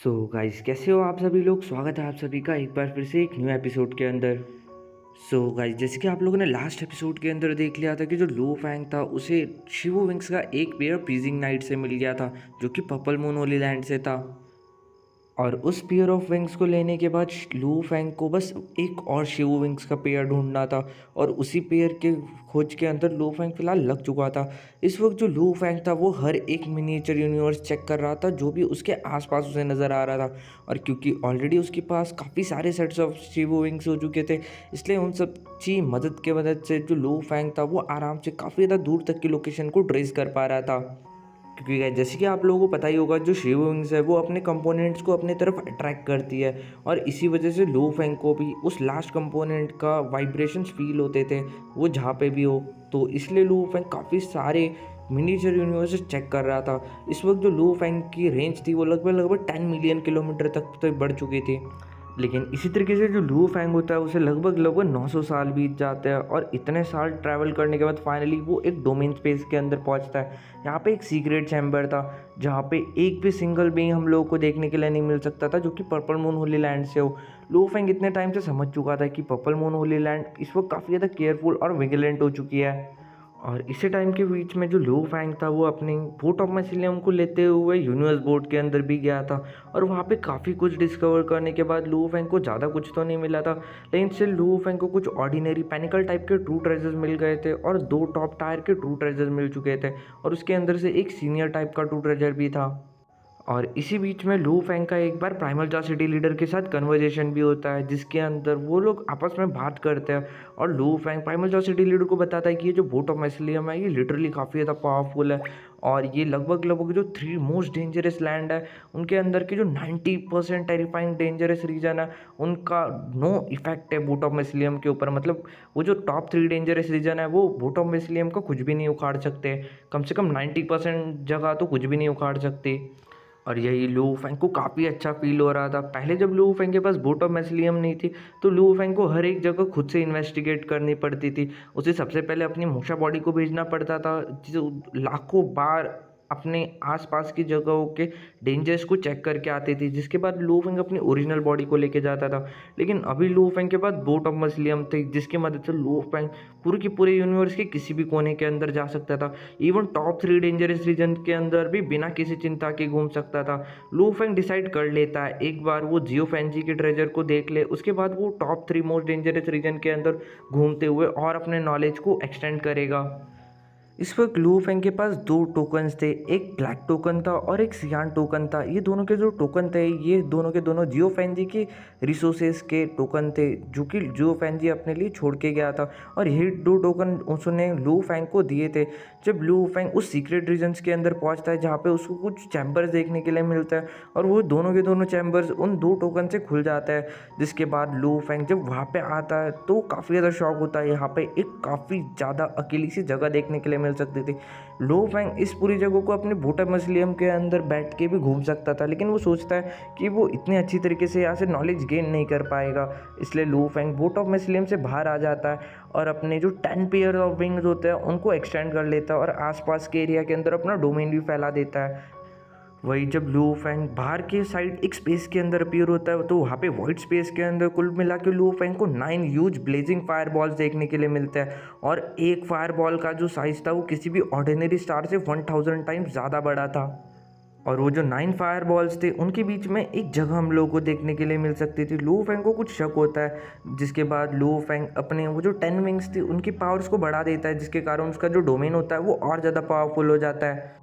So guys, कैसे हो आप सभी लोग। स्वागत है आप सभी का एक बार फिर से एक न्यू एपिसोड के अंदर। सो गाइस, जैसे कि आप लोगों ने लास्ट एपिसोड के अंदर देख लिया था कि जो लू फैंग था उसे शिवो विंग्स का एक पेयर प्रीजिंग नाइट से मिल गया था, जो कि पर्पल मून होली लैंड से था। और उस पेयर ऑफ विंग्स को लेने के बाद लू फैंग को बस एक और शिवो विंग्स का पेयर ढूंढना था, और उसी पेयर के खोज के अंदर लू फैंग फिलहाल लग चुका था। इस वक्त जो लू फैंग था वो हर एक मिनिएचर यूनिवर्स चेक कर रहा था जो भी उसके आसपास उसे नज़र आ रहा था। और क्योंकि ऑलरेडी उसके पास काफ़ी सारे सेट्स ऑफ शिवो विंग्स हो चुके थे, इसलिए उन सब की मदद से जो लू फैंग था वो आराम से काफ़ी ज़्यादा दूर तक की लोकेशन को ट्रेस कर पा रहा था। क्योंकि guys, जैसे कि आप लोगों को पता ही होगा, जो शिव विंग्स है वो अपने कंपोनेंट्स को अपनी तरफ अट्रैक्ट करती है, और इसी वजह से लो फैंग को भी उस लास्ट कंपोनेंट का वाइब्रेशंस फील होते थे, वो जहाँ पे भी हो। तो इसलिए लो फैंग काफ़ी सारे मिनीचर यूनिवर्स चेक कर रहा था। इस वक्त जो लो फैंग की रेंज थी वो लगभग लगभग 10 मिलियन किलोमीटर तक तो बढ़ चुकी थी। लेकिन इसी तरीके से जो लू फैंग होता है उसे लगभग लगभग 900 साल बीत जाते हैं, और इतने साल ट्रैवल करने के बाद फाइनली वो एक डोमेन स्पेस के अंदर पहुंचता है। यहाँ पे एक सीक्रेट चैम्बर था जहाँ पे एक भी सिंगल बीइंग हम लोगों को देखने के लिए नहीं मिल सकता था जो कि पर्पल मून होली लैंड से हो। लू फैंग इतने टाइम से समझ चुका था कि पर्पल मून होली लैंड इस वक्त काफ़ी ज़्यादा केयरफुल और विजिलेंट हो चुकी है। और इसी टाइम के बीच में जो लू फैंग था वो अपनी बोट ऑफ माइसिलियम को लेते हुए यूनिवर्स बोर्ड के अंदर भी गया था, और वहाँ पे काफ़ी कुछ डिस्कवर करने के बाद लू फैंग को ज़्यादा कुछ तो नहीं मिला था, लेकिन स्टिल लू फैंग को कुछ ऑर्डिनरी पैनिकल टाइप के ट्रू ट्रेजर्स मिल गए थे, और 2 टॉप टायर के ट्रू ट्रेजर्स मिल चुके थे, और उसके अंदर से एक सीनियर टाइप का ट्रू ट्रेजर भी था। और इसी बीच में लू फैंग का एक बार प्राइमल जॉ सिटी लीडर के साथ कन्वर्जेशन भी होता है, जिसके अंदर वो लोग आपस में बात करते हैं, और Lu Fang primal jaw city leader को बताता है कि ये जो बोट ऑफ माइसिलियम है ये लिटरली काफ़ी ज़्यादा पावरफुल है, और ये लगभग लगभग जो 3 मोस्ट डेंजरस लैंड है उनके अंदर की जो 90% टेरिफाइंग डेंजरस रीजन है उनका नो इफेक्ट है बोट ऑफ माइसिलियम के ऊपर। मतलब वो जो टॉप 3 डेंजरस रीजन है वो बोट ऑफ माइसिलियम का कुछ भी नहीं उखाड़ सकते, कम से कम 90% जगह तो कुछ भी नहीं उखाड़ सकते। और यही लू फैंग को काफ़ी अच्छा फील हो रहा था। पहले जब लू फैंग के पास बोट ऑफ मैसिलियम नहीं थी तो लू फैंग को हर एक जगह खुद से इन्वेस्टिगेट करनी पड़ती थी। उसे सबसे पहले अपनी मूशा बॉडी को भेजना पड़ता था, जो लाखों बार अपने आसपास की जगहों के डेंजर्स को चेक करके आती थी, जिसके बाद लू फैंग अपनी ओरिजिनल बॉडी को लेके जाता था। लेकिन अभी लू फैंग के पास बोट ऑफ मैसिलियम थी, जिसकी मदद से लू फैंग पूरे के पूरे यूनिवर्स के किसी भी कोने के अंदर जा सकता था। इवन टॉप 3 डेंजरस रीजन के अंदर भी बिना किसी चिंता के घूम सकता था। लू फैंग डिसाइड कर लेता है एक बार वो जियो फैंजी के ट्रेजर को देख ले, उसके बाद वो टॉप 3 मोस्ट डेंजरस रीजन के अंदर घूमते हुए और अपने नॉलेज को एक्सटेंड करेगा। इस वक्त लू फैंग के पास 2 टोकन्स थे, एक ब्लैक टोकन था और एक सियान टोकन था। ये दोनों के जो टोकन थे ये दोनों के दोनों जियो फैंजी के रिसोर्सेज के टोकन थे, जो कि जियो फैंजी अपने लिए छोड़ के गया था, और यही 2 टोकन उसने लू फैंग को दिए थे। जब लू फैंग उस सीक्रेट रीजन्स के अंदर पहुंचता है जहाँ पे उसको कुछ चैम्बर्स देखने के लिए मिलता है, और वो दोनों के दोनों चैम्बर्स उन 2 टोकन से खुल जाता है, जिसके बाद लू फैंग जब वहाँ पे आता है तो काफ़ी ज़्यादा शॉक होता है। यहाँ पे एक काफ़ी ज़्यादा अकेली सी जगह देखने के लिए मिल सकती थी। लू फैंग इस पूरी जगह को अपने बोट ऑफ माइसिलियम के अंदर बैठ के भी घूम सकता था, लेकिन वो सोचता है कि वो इतने अच्छी तरीके से यहाँ से नॉलेज गेन नहीं कर पाएगा, इसलिए लू फैंग बोट ऑफ माइसिलियम से बाहर आ जाता है और अपने जो 10 पेयर ऑफ विंग्स होते हैं उनको एक्सटेंड कर लेता है, और आसपास के एरिया के अंदर अपना डोमेन भी फैला देता है। वही जब लू फैंग बाहर के साइड एक स्पेस के अंदर अपीयर होता है तो वहाँ पे वाइट स्पेस के अंदर कुल मिला के लू फैंग को 9 ह्यूज ब्लेजिंग फायर बॉल्स देखने के लिए मिलता है, और एक फायर बॉल का जो साइज था वो किसी भी ऑर्डिनरी स्टार से 1000 टाइम्स ज़्यादा बड़ा था। और वो जो 9 फायर बॉल्स थे उनके बीच में एक जगह हम लोगों को देखने के लिए मिल सकती थी। लू फैंग को कुछ शक होता है, जिसके बाद लू फैंग अपने वो जो 10 विंग्स थी उनकी पावर्स को बढ़ा देता है, जिसके कारण उसका जो डोमेन होता है वो और ज़्यादा पावरफुल हो जाता है।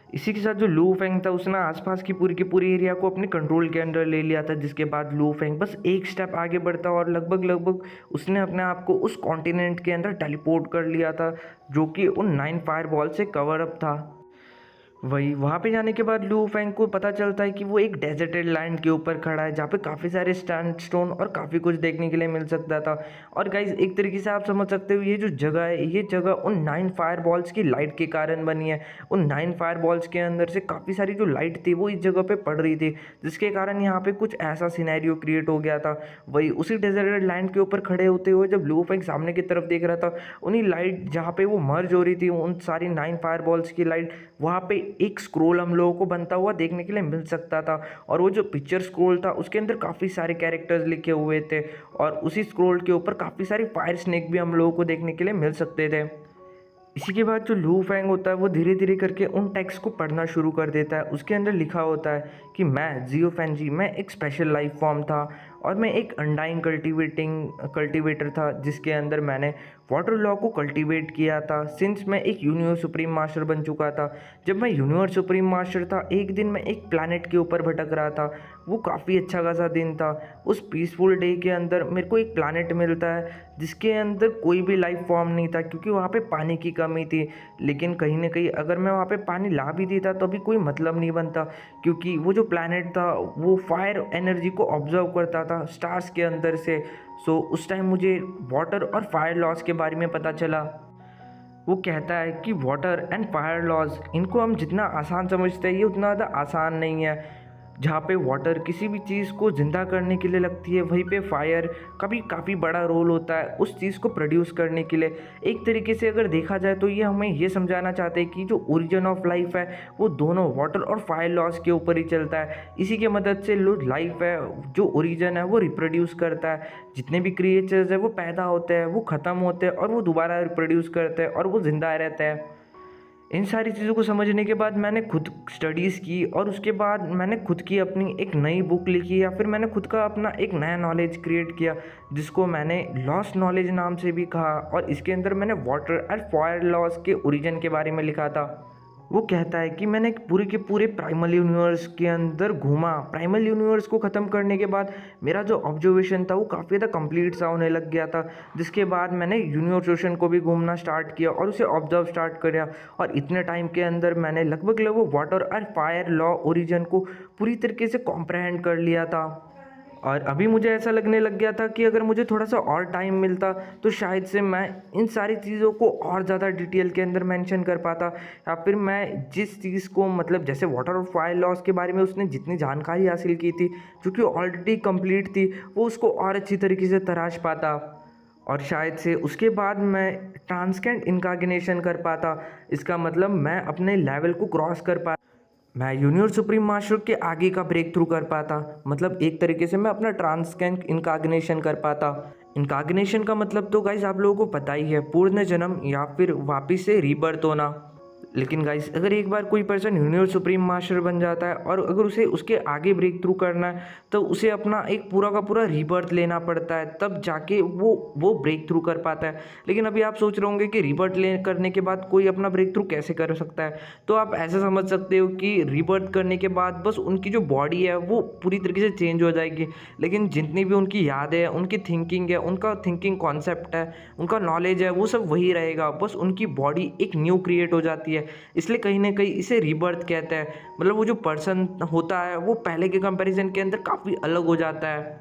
इसी के साथ जो लू फैंग था उसने आसपास की पूरी एरिया को अपने कंट्रोल के अंडर ले लिया था, जिसके बाद लू फैंग बस एक स्टेप आगे बढ़ता और लगभग लगभग उसने अपने आप को उस कॉन्टिनेंट के अंदर टेलीपोर्ट कर लिया था, जो कि उन 9 फायर बॉल से कवर अप था। वही वहाँ पे जाने के बाद लू फैंग को पता चलता है कि वो एक डेजर्टेड लैंड के ऊपर खड़ा है, जहाँ पे काफ़ी सारे स्टोन और काफ़ी कुछ देखने के लिए मिल सकता था। और गाइज एक तरीके से आप समझ सकते हो ये जो जगह है ये जगह उन 9 फायर बॉल्स की लाइट के कारण बनी है। उन 9 फायर बॉल्स के अंदर से काफ़ी सारी जो लाइट थी वो इस जगह पे पड़ रही थी, जिसके कारण यहाँ पे कुछ ऐसा सिनेरियो क्रिएट हो गया था। वही उसी डेजर्टेड लैंड के ऊपर खड़े होते हुए जब लू फैंग सामने की तरफ देख रहा था, उन्हीं लाइट जहाँ पे वो मर्ज हो रही थी उन सारी 9 फायर बॉल्स की लाइट, वहाँ पे एक स्क्रोल हम लोगों को बनता हुआ देखने के लिए मिल सकता था। और वो जो पिक्चर स्क्रोल था उसके अंदर काफ़ी सारे कैरेक्टर्स लिखे हुए थे, और उसी स्क्रोल के ऊपर काफ़ी सारे फायर स्नेक भी हम लोगों को देखने के लिए मिल सकते थे। इसी के बाद जो लू फैंग होता है वो धीरे धीरे करके उन टेक्स्ट को पढ़ना शुरू कर देता है। उसके अंदर लिखा होता है कि मैं जियो फैंजी, मैं एक स्पेशल लाइफ फॉर्म था, और मैं एक अनडाइंग कल्टीवेटर था, जिसके अंदर मैंने वाटर लॉ को कल्टीवेट किया था सिंस मैं एक यूनिवर्स सुप्रीम मास्टर बन चुका था। जब मैं यूनिवर्स सुप्रीम मास्टर था, एक दिन मैं एक प्लैनेट के ऊपर भटक रहा था। वो काफ़ी अच्छा खासा दिन था। उस पीसफुल डे के अंदर मेरे को एक प्लैनेट मिलता है जिसके अंदर कोई भी लाइफ फॉर्म नहीं था, क्योंकि वहाँ पे पानी की कमी थी। लेकिन कहीं ना कहीं अगर मैं वहाँ पे पानी ला भी देता तो भी कोई मतलब नहीं बनता, क्योंकि वो जो प्लैनेट था वो फायर एनर्जी को ऑब्जर्व करता था स्टार्स के अंदर से। सो उस टाइम मुझे वाटर और फायर लॉस के बारे में पता चला। वो कहता है कि वाटर एंड फायर लॉज, इनको हम जितना आसान समझते हैं ये उतना ज़्यादा आसान नहीं है। जहाँ पे वाटर किसी भी चीज़ को ज़िंदा करने के लिए लगती है, वहीं पे फायर का भी काफ़ी बड़ा रोल होता है उस चीज़ को प्रोड्यूस करने के लिए। एक तरीके से अगर देखा जाए तो ये हमें ये समझाना चाहते हैं कि जो ओरिजिन ऑफ लाइफ है वो दोनों वाटर और फायर लॉज के ऊपर ही चलता है। इसी के मदद से जो लाइफ है, जो ओरिजिन है वो रिप्रोड्यूस करता है। जितने भी क्रिएचर्स है वो पैदा होते हैं, वो ख़त्म होते हैं, और वो दोबारा रिप्रोड्यूस करते हैं, और वो ज़िंदा रहते हैं। इन सारी चीज़ों को समझने के बाद मैंने खुद स्टडीज़ की, और उसके बाद मैंने खुद की अपनी एक नई बुक लिखी, या फिर मैंने खुद का अपना एक नया नॉलेज क्रिएट किया जिसको मैंने लॉस्ट नॉलेज नाम से भी कहा। और इसके अंदर मैंने वाटर एंड फायर लॉस के ओरिजिन के बारे में लिखा था। वो कहता है कि मैंने पूरे के पूरे प्राइमल यूनिवर्स के अंदर घूमा। प्राइमल यूनिवर्स को ख़त्म करने के बाद मेरा जो ऑब्जर्वेशन था वो काफ़ी ज़्यादा कंप्लीट सा होने लग गया था, जिसके बाद मैंने यूनिवर्स ओशन को भी घूमना स्टार्ट किया और उसे ऑब्जर्व स्टार्ट किया। और इतने टाइम के अंदर मैंने लगभग वाटर और फायर लॉ ओरिजिन को पूरी तरीके से कॉम्प्रहेंड कर लिया था। और अभी मुझे ऐसा लगने लग गया था कि अगर मुझे थोड़ा सा और टाइम मिलता तो शायद से मैं इन सारी चीज़ों को और ज़्यादा डिटेल के अंदर मेंशन कर पाता, या फिर मैं जिस चीज़ को मतलब जैसे वाटर और फायर लॉस के बारे में उसने जितनी जानकारी हासिल की थी जो कि ऑलरेडी कंप्लीट थी, वो उसको और अच्छी तरीके से तराश पाता। और शायद से उसके बाद मैं ट्रांसकेंड इनकाग्नेशन कर पाता। इसका मतलब मैं अपने लेवल को क्रॉस कर पाता, मैं यूनिवर्स सुप्रीम मास्टर के आगे का ब्रेक थ्रू कर पाता। मतलब एक तरीके से मैं अपना ट्रांसकेंड इनकाग्नेशन कर पाता। इनकाग्नेशन का मतलब तो गाइस आप लोगों को पता ही है, पूर्ण जन्म या फिर वापिस से रीबर्थ होना। लेकिन गाइस अगर एक बार कोई पर्सन यूनिवर्स सुप्रीम मास्टर बन जाता है और अगर उसे उसके आगे ब्रेक थ्रू करना है तो उसे अपना एक पूरा का पूरा रीबर्थ लेना पड़ता है, तब जाके वो ब्रेक थ्रू कर पाता है। लेकिन अभी आप सोच रहे होंगे कि रीबर्थ ले करने के बाद कोई अपना ब्रेक थ्रू कैसे कर सकता है, तो आप ऐसा समझ सकते हो कि रीबर्थ करने के बाद बस उनकी जो बॉडी है वो पूरी तरीके से चेंज हो जाएगी, लेकिन जितनी भी उनकी यादें है, उनकी थिंकिंग है, उनका थिंकिंग कॉन्सेप्ट है, उनका नॉलेज है, वो सब वही रहेगा। बस उनकी बॉडी एक न्यू क्रिएट हो जाती है। इसलिए कहीं ना कहीं इसे रीबर्थ कहते हैं। मतलब वो जो पर्सन होता है वो पहले के कंपैरिजन के अंदर काफ़ी अलग हो जाता है।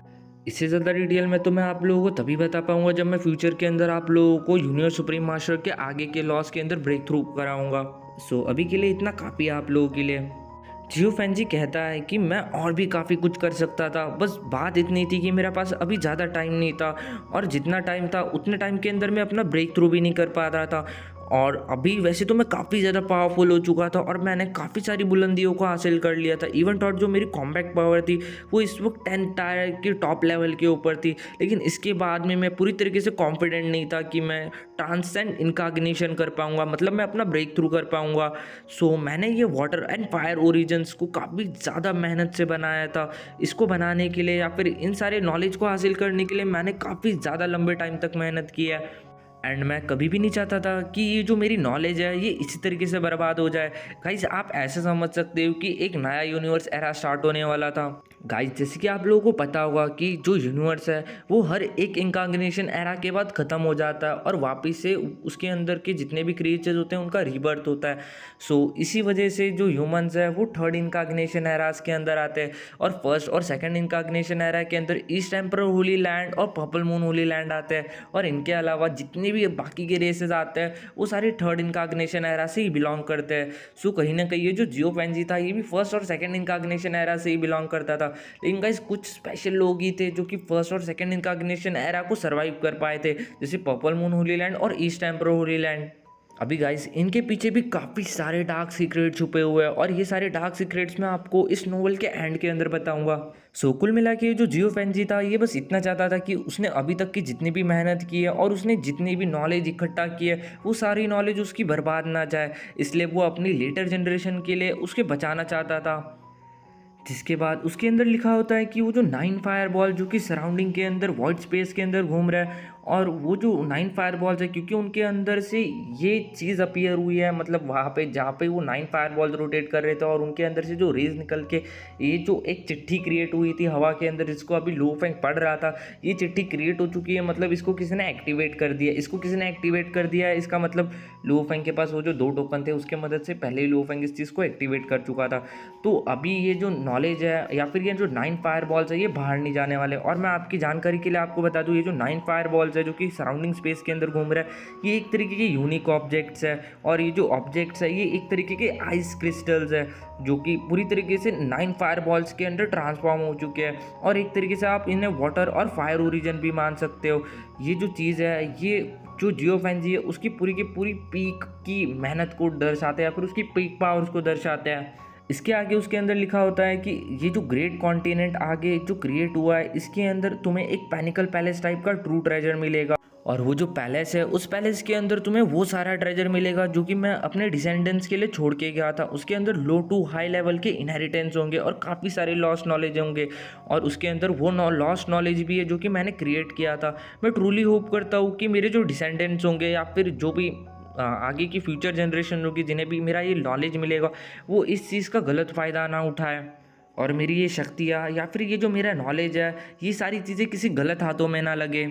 इससे ज़्यादा डिटेल में तो मैं आप लोगों को तभी बता पाऊंगा जब मैं फ्यूचर के अंदर आप लोगों को यूनिवर्स सुप्रीम मास्टर के आगे के लॉस के अंदर ब्रेक थ्रू कराऊंगा। सो अभी के लिए इतना काफ़ी है आप लोगों के लिए। जियो फैंजी कहता है कि मैं और भी काफ़ी कुछ कर सकता था, बस बात इतनी थी कि मेरे पास अभी ज़्यादा टाइम नहीं था, और जितना टाइम था उतने टाइम के अंदर मैं अपना ब्रेक थ्रू भी नहीं कर पा रहा था। और अभी वैसे तो मैं काफ़ी ज़्यादा पावरफुल हो चुका था और मैंने काफ़ी सारी बुलंदियों को हासिल कर लिया था। इवन थॉट जो मेरी कॉम्बैट पावर थी वो इस वक्त 10 टायर के टॉप लेवल के ऊपर थी, लेकिन इसके बाद में मैं पूरी तरीके से कॉन्फिडेंट नहीं था कि मैं ट्रांसेंड इनकाग्निशन कर पाऊँगा, मतलब मैं अपना ब्रेक थ्रू कर पाऊँगा। सो मैंने ये वाटर एंड फायर ओरिजिन्स को काफ़ी ज़्यादा मेहनत से बनाया था। इसको बनाने के लिए या फिर इन सारे नॉलेज को हासिल करने के लिए मैंने काफ़ी ज़्यादा लंबे टाइम तक मेहनत की है। एंड मैं कभी भी नहीं चाहता था कि ये जो मेरी नॉलेज है ये इसी तरीके से बर्बाद हो जाए। गाइस आप ऐसे समझ सकते हो कि एक नया यूनिवर्स एरा स्टार्ट होने वाला था। गाइस जैसे कि आप लोगों को पता होगा कि जो यूनिवर्स है वो हर एक इनकाग्नेशन एरा के बाद ख़त्म हो जाता है और वापस से उसके अंदर के जितने भी क्रिएचर्स होते हैं उनका रीबर्थ होता है। सो इसी वजह से जो ह्यूमंस है वो थर्ड इनकाग्नेशन एरास के अंदर आते हैं, और फर्स्ट और सेकंड इनकाग्नेशन एरा के अंदर ईस्ट एम्परर होली लैंड और पर्पल मून होली लैंड आते हैं। और इनके अलावा जितने भी बाकी के रेसेस आते हैं वो सारे थर्ड इनकाग्नेशन एरा से ही बिलोंग करते हैं। सो कहीं ना कहीं ये जो जियो फैंजी था ये भी फर्स्ट और सेकंड इनकाग्नेशन एरा से ही बिलोंग करता था। लेकिन गाइस कुछ स्पेशल लोग ही थे जो कि फर्स्ट और सेकंड इनकाग्नेशन एरा को सर्वाइव कर पाए थे, जैसे पर्पल मून होली लैंड और ईस्ट एम्परर होली लैंड। अभी गाइस इनके पीछे भी काफ़ी सारे डार्क सीक्रेट छुपे हुए हैं और ये सारे डार्क सीक्रेट्स मैं आपको इस नोवेल के एंड के अंदर बताऊंगा। सो कुल मिला के ये जो जियो फैंजी था ये बस इतना चाहता था कि उसने अभी तक की जितनी भी मेहनत की है और उसने जितनी भी नॉलेज इकट्ठा की है वो सारी नॉलेज उसकी बर्बाद ना जाए, इसलिए वो अपनी लेटर जनरेशन के लिए उसके बचाना चाहता था। जिसके बाद उसके अंदर लिखा होता है कि वो जो 9 फायर बॉल जो कि सराउंडिंग के अंदर वॉइड स्पेस के अंदर घूम रहा है, और वो जो 9 फायर बॉल्स है क्योंकि उनके अंदर से ये चीज़ अपीयर हुई है, मतलब वहाँ पे जहाँ पे वो 9 फायर बॉल रोटेट कर रहे थे और उनके अंदर से जो रेज निकल के ये जो एक चिट्ठी क्रिएट हुई थी हवा के अंदर जिसको अभी लू फेंग पढ़ रहा था, ये चिट्ठी क्रिएट हो चुकी है, मतलब इसको किसी ने एक्टिवेट कर दिया, इसको किसी ने एक्टिवेट कर दिया है। इसका मतलब लू फेंग के पास वो जो 2 टोकन थे उसके मदद से पहले ही लू फेंग इस चीज़ को एक्टिवेट कर चुका था। तो अभी ये जो नॉलेज है या फिर ये जो 9 फायर बॉल्स है ये बाहर नहीं जाने वाले। और मैं आपकी जानकारी के लिए आपको बता दूं ये जो 9 फायर बॉल्स है जो कि सराउंडिंग स्पेस के अंदर घूम रहा है ये एक तरीके के यूनिक ऑब्जेक्ट्स है, और ये जो ऑब्जेक्ट्स है ये एक तरीके के आइस क्रिस्टल्स है जो कि पूरी तरीके से 9 फायर बॉल्स के अंदर ट्रांसफॉर्म हो चुके हैं, और एक तरीके से आप इन्हें वाटर और फायर ओरिजिन भी मान सकते हो। ये जो चीज़ है ये जो जियो फैंजी है उसकी पूरी की पूरी पीक की मेहनत को दर्शाते हैं या फिर उसकी पीक पावर्स को दर्शाते हैं। इसके आगे उसके अंदर लिखा होता है कि ये जो ग्रेट कॉन्टिनेंट आगे जो क्रिएट हुआ है इसके अंदर तुम्हें एक पैनिकल पैलेस टाइप का ट्रू ट्रेजर मिलेगा, और वो जो पैलेस है उस पैलेस के अंदर तुम्हें वो सारा ट्रेजर मिलेगा जो कि मैं अपने डिसेंडेंट्स के लिए छोड़ के गया था। उसके अंदर लो टू हाई लेवल के इनहेरिटेंस होंगे और काफ़ी सारे लॉस्ट नॉलेज होंगे, और उसके अंदर वो लॉस्ट नॉलेज भी है जो कि मैंने क्रिएट किया था। मैं ट्रूली होप करता हूँ कि मेरे जो डिसेंडेंट्स होंगे या फिर जो भी आगे की फ्यूचर जनरेशन होगी जिन्हें भी मेरा ये नॉलेज मिलेगा वो इस चीज़ का गलत फ़ायदा ना उठाए, और मेरी ये शक्तियाँ या फिर ये जो मेरा नॉलेज है ये सारी चीज़ें किसी गलत हाथों में ना लगे।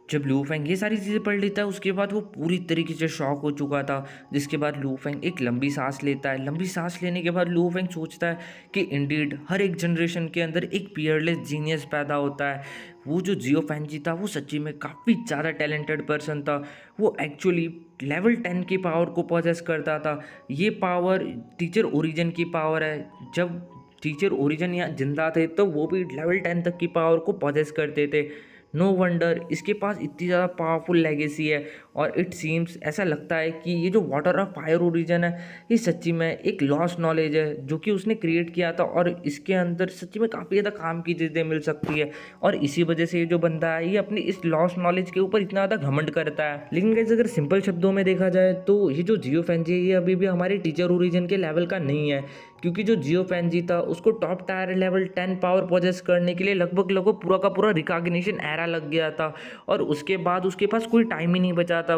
जब लू फेंग ये सारी चीज़ें पढ़ लेता है उसके बाद वो पूरी तरीके से शॉक हो चुका था। जिसके बाद लू फेंग एक लंबी सांस लेता है। लंबी सांस लेने के बाद लू फेंग सोचता है कि इंडीड हर एक जनरेशन के अंदर एक पियरलेस जीनियस पैदा होता है। वो जो जियो फैंजी था वो सच्ची में काफ़ी ज़्यादा टैलेंटेड पर्सन था। वो एक्चुअली लेवल 10 की पावर को पॉजेस करता था। ये पावर टीचर ओरिजिन की पावर है। जब टीचर ओरिजिन यहाँ जिंदा थे तो वो भी लेवल 10 तक की पावर को पॉजेस करते थे। नो वंडर इसके पास इतनी ज़्यादा पावरफुल लेगेसी है, और इट सीम्स ऐसा लगता है कि ये जो वाटर ऑफ फायर ओरिजिन है ये सच्ची में एक लॉस्ट नॉलेज है जो कि उसने क्रिएट किया था, और इसके अंदर सच्ची में काफ़ी ज़्यादा काम की चीज़ें मिल सकती है। और इसी वजह से ये जो बंदा है ये अपनी इस लॉस्ट नॉलेज के ऊपर इतना ज़्यादा घमंड करता है। लेकिन गाइस अगर सिंपल शब्दों में देखा जाए तो ये जो जियो फैंजी है ये अभी भी हमारे टीचर ओरिजिन के लेवल का नहीं है, क्योंकि जो जियो फैंजी था उसको top tier level 10 power possess करने के लिए लगभग लगभग पूरा का पूरा रिकॉग्निशन एरा लग गया था, और उसके बाद उसके पास कोई टाइम ही नहीं बचा था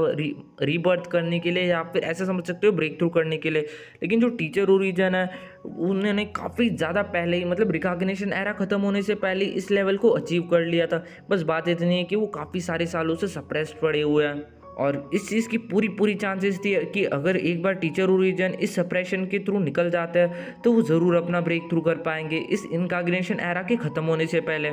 रीबर्थ करने के लिए या फिर ऐसे समझ सकते हो ब्रेक थ्रू करने के लिए। लेकिन जो टीचर ओरिजिन है उन्होंने काफ़ी ज़्यादा पहले ही, मतलब रिकॉग्निशन एरा ख़त्म होने से पहले इस लेवल को अचीव कर लिया था। बस बात इतनी है कि वो काफ़ी सारे सालों से सप्रेस्ड पड़े हुए हैं, और इस चीज़ की पूरी पूरी चांसेस थी कि अगर एक बार टीचर ओरिजिन इस सप्रेशन के थ्रू निकल जाता है तो वो ज़रूर अपना ब्रेक थ्रू कर पाएंगे इस इनकॉग्निशन एरा के ख़त्म होने से पहले।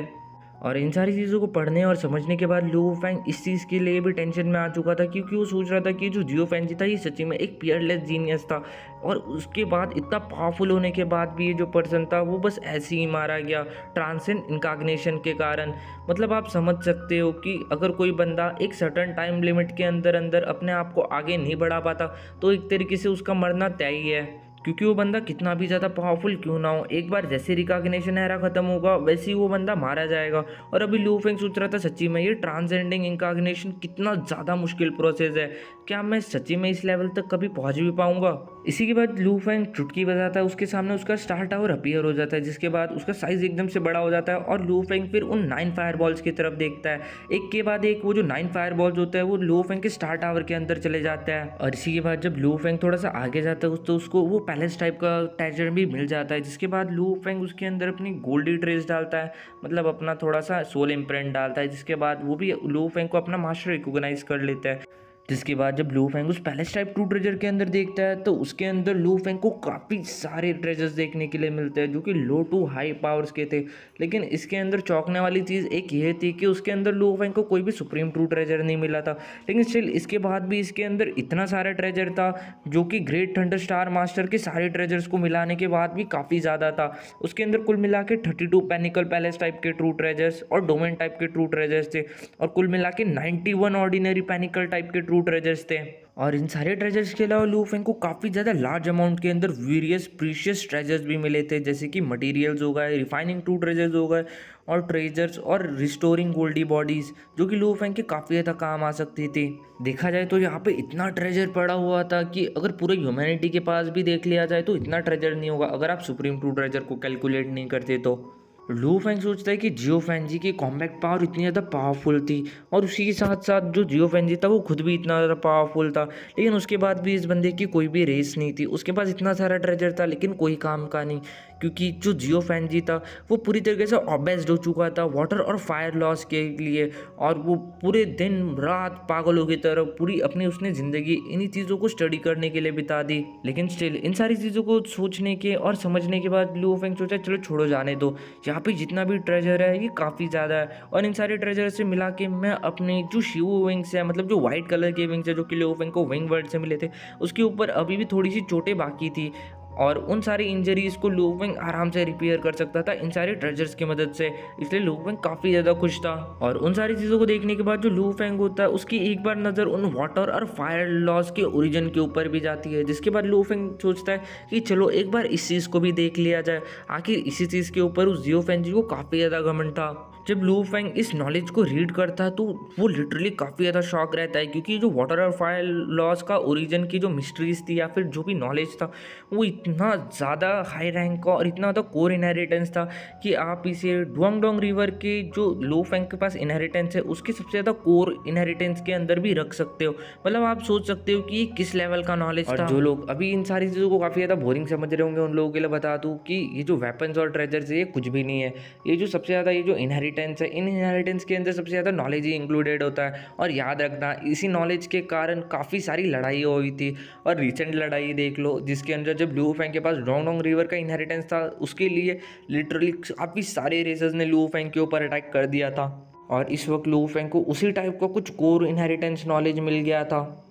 और इन सारी चीज़ों को पढ़ने और समझने के बाद लू फेंग इस चीज़ के लिए भी टेंशन में आ चुका था, क्योंकि वो सोच रहा था कि जो जियो फैंजी था ये सच्ची में एक पियरलेस जीनियस था, और उसके बाद इतना पावरफुल होने के बाद भी ये जो पर्सन था वो बस ऐसे ही मारा गया ट्रांसेंड इनकॉग्निशन के कारण। मतलब आप समझ सकते हो कि अगर कोई बंदा एक सर्टन टाइम लिमिट के अंदर अंदर अपने आप को आगे नहीं बढ़ा पाता तो एक तरीके से उसका मरना तय ही है, क्योंकि वो बंदा कितना भी ज़्यादा पावरफुल क्यों ना हो एक बार जैसे रिकॉग्निशन एरा खत्म होगा वैसे ही वो बंदा मारा जाएगा। और अभी लू फेंग सोच रहा था सच्ची में ये ट्रांसेंडिंग इनकॉग्निशन कितना ज़्यादा मुश्किल प्रोसेस है, क्या मैं सच्ची में इस लेवल तक कभी पहुंच भी पाऊंगा। इसी के बाद लू फेंग चुटकी बजाता है, उसके सामने उसका स्टार टावर अपीयर हो जाता है, जिसके बाद उसका साइज एकदम से बड़ा हो जाता है, और लू फेंग फिर उन 9 फायर बॉल्स की तरफ देखता है। एक के बाद एक वो जो 9 फायर बॉल्स होता है वो लू फेंग के स्टार टावर के अंदर चले जाता है। और इसी के बाद जब लू फेंग थोड़ा सा आगे जाता है तो उसको वो पैलेस टाइप का ट्रेजर भी मिल जाता है, जिसके बाद लू फेंग उसके अंदर अपनी गोल्डी ट्रेस डालता है, मतलब अपना थोड़ा सा सोल इम्प्रिंट डालता है, जिसके बाद वो भी लू फेंग को अपना मास्टर रिकॉग्नाइज कर लेता है। जिसके बाद जब लू फेंग उस पैलेस टाइप 2 ट्रेजर के अंदर देखता है तो उसके अंदर लू फेंग को काफ़ी सारे ट्रेजर्स देखने के लिए मिलते हैं जो कि लो टू हाई पावर्स के थे। लेकिन इसके अंदर चौंकने वाली चीज़ एक ये थी कि उसके अंदर लू फेंग को कोई भी सुप्रीम 2 ट्रेजर नहीं मिला था। लेकिन स्टिल इसके बाद भी इसके अंदर इतना सारा ट्रेजर था जो कि ग्रेट थंडर स्टार मास्टर के सारे ट्रेजर्स को मिलाने के बाद भी काफ़ी ज़्यादा था। उसके अंदर कुल मिला के 32 पैनिकल पैलेस टाइप के ट्रू ट्रेजर्स और डोमेन टाइप के ट्रू ट्रेजर्स थे, और कुल मिला के 91 ऑर्डिनरी पैनिकल टाइप के ट्रू ट्रू ट्रेजर्स थे। और इन सारे ट्रेजर्स के अलावा लू फेंग को काफ़ी ज़्यादा लार्ज अमाउंट के अंदर वेरियस प्रीशियस ट्रेजर्स भी मिले थे, जैसे कि मटेरियल्स हो गए, रिफाइनिंग ट्रू ट्रेजर्स हो गए, और ट्रेजर्स और रिस्टोरिंग गोल्डी बॉडीज़, जो कि लू फेंग के काफ़ी ज़्यादा काम आ सकती थी। देखा जाए तो यहाँ पे इतना ट्रेजर पड़ा हुआ था कि अगर पूरे ह्यूमैनिटी के पास भी देख लिया जाए तो इतना ट्रेजर नहीं होगा, अगर आप सुप्रीम ट्रू ट्रेजर को कैलकुलेट नहीं करते तो। लू फेंग सोचता है कि जियो फैंजी की कॉम्बैट पावर इतनी ज़्यादा पावरफुल थी, और उसी के साथ साथ जो जियो फैंजी था वो खुद भी इतना ज़्यादा पावरफुल था, लेकिन उसके बाद भी इस बंदे की कोई भी रेस नहीं थी। उसके पास इतना सारा ट्रेजर था लेकिन कोई काम का नहीं, क्योंकि जो जियो फैंजी था वो पूरी तरीके से ऑब्सेस्ड हो चुका था वाटर और फायर लॉस के लिए, और वो पूरे दिन रात पागलों की तरह पूरी अपनी उसने ज़िंदगी इन्हीं चीज़ों को स्टडी करने के लिए बिता दी। लेकिन स्टिल इन सारी चीज़ों को सोचने के और समझने के बाद लू फेंग सोचा चलो छोड़ो जाने दो, यहाँ पे जितना भी ट्रेजर है ये काफ़ी ज़्यादा है, और इन सारे ट्रेजर से मिला के मैं अपने जो शिवू विंग्स है, मतलब जो वाइट कलर के विंग्स है जो कि लू फेंग को विंग वर्ड से मिले थे, उसके ऊपर अभी भी थोड़ी सी चोटें बाकी थी, और उन सारी इंजरीज को लू फेंग आराम से रिपेयर कर सकता था इन सारे ट्रेजर्स की मदद से। इसलिए लू फेंग काफ़ी ज़्यादा खुश था। और उन सारी चीज़ों को देखने के बाद जो लू फेंग होता है उसकी एक बार नज़र उन वाटर और फायर लॉस के ओरिजिन के ऊपर भी जाती है, जिसके बाद लू फेंग सोचता है कि चलो एक बार इस चीज़ को भी देख लिया जाए। आखिर इसी चीज़ के ऊपर उस जियो फैंजी को काफ़ी ज़्यादा घमंड था। जब लू फेंग इस नॉलेज को रीड करता है तो वो लिटरली काफ़ी ज़्यादा शॉक रहता है, क्योंकि जो वाटर और फायर लॉस का ओरिजिन की जो मिस्ट्रीज थी या फिर जो भी नॉलेज था वो इतना ज़्यादा हाई रैंक का और इतना ज़्यादा कोर इनहेरिटेंस था कि आप इसे डुआंगडोंग रिवर के जो लू फेंग के पास इनहेरिटेंस है उसके सबसे ज़्यादा कोर इनहेरिटेंस के अंदर भी रख सकते हो। मतलब आप सोच सकते हो कि ये किस लेवल का नॉलेज था। जो लोग अभी इन सारी चीज़ों को काफ़ी ज़्यादा बोरिंग समझ रहे होंगे उन लोगों के लिए बता दूँ कि ये जो वेपन्स और ट्रेजर्स है ये कुछ भी नहीं है। ये जो सबसे ज़्यादा ये जो इनहेरिटेंस है, इन इनहेरिटेंस के अंदर सबसे ज़्यादा नॉलेज ही इंक्लूडेड होता है। और याद रखना इसी नॉलेज के कारण काफ़ी सारी लड़ाई हुई थी, और रिसेंट लड़ाई देख लो जिसके अंदर जब लू फेंग के पास डोंगडोंग रिवर का इनहेरिटेंस था उसके लिए लिटरली काफ़ी सारे रेसर्स ने लू फेंग के ऊपर अटैक कर दिया था, और इस वक्त लू फेंग को उसी टाइप का कुछ कोर इनहेरिटेंस नॉलेज मिल गया था।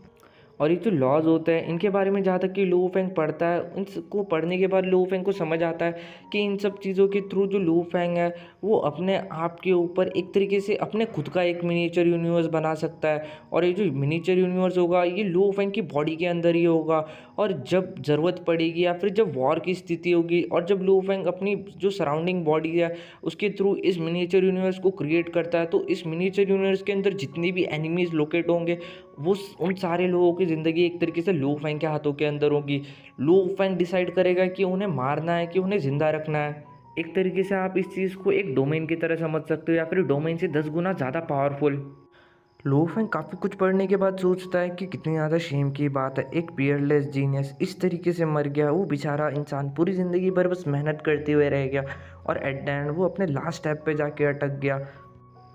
और ये जो लॉज होते हैं इनके बारे में जहाँ तक कि लू फेंग पढ़ता है, इनको पढ़ने के बाद लू फेंग को समझ आता है कि इन सब चीज़ों के थ्रू जो लू फेंग है वो अपने आप के ऊपर एक तरीके से अपने खुद का एक मिनिएचर यूनिवर्स बना सकता है। और ये जो मिनिएचर यूनिवर्स होगा ये लू फेंग की बॉडी के अंदर ही होगा, और जब ज़रूरत पड़ेगी या फिर जब वॉर की स्थिति होगी और जब लू फेंग अपनी जो सराउंडिंग बॉडी है उसके थ्रू इस मिनिएचर यूनिवर्स को क्रिएट करता है, तो इस मिनिएचर यूनिवर्स के अंदर जितनी भी एनिमीज़ लोकेट होंगे वो उन सारे लोगों की ज़िंदगी एक तरीके से लू फेंग के हाथों के अंदर होगी। लू फेंग डिसाइड करेगा कि उन्हें मारना है कि उन्हें ज़िंदा रखना है। एक तरीके से आप इस चीज़ को एक डोमेन की तरह समझ सकते हो, या फिर डोमेन से 10 गुना ज़्यादा पावरफुल। लू फेंग काफ़ी कुछ पढ़ने के बाद सोचता है कि कितनी ज़्यादा शेम की बात है, एक पियरलेस जीनियस इस तरीके से मर गया। वो बेचारा इंसान पूरी ज़िंदगी भर बस मेहनत करते हुए रह गया, और एट द एंड वो अपने लास्ट स्टेप पे जाके अटक गया।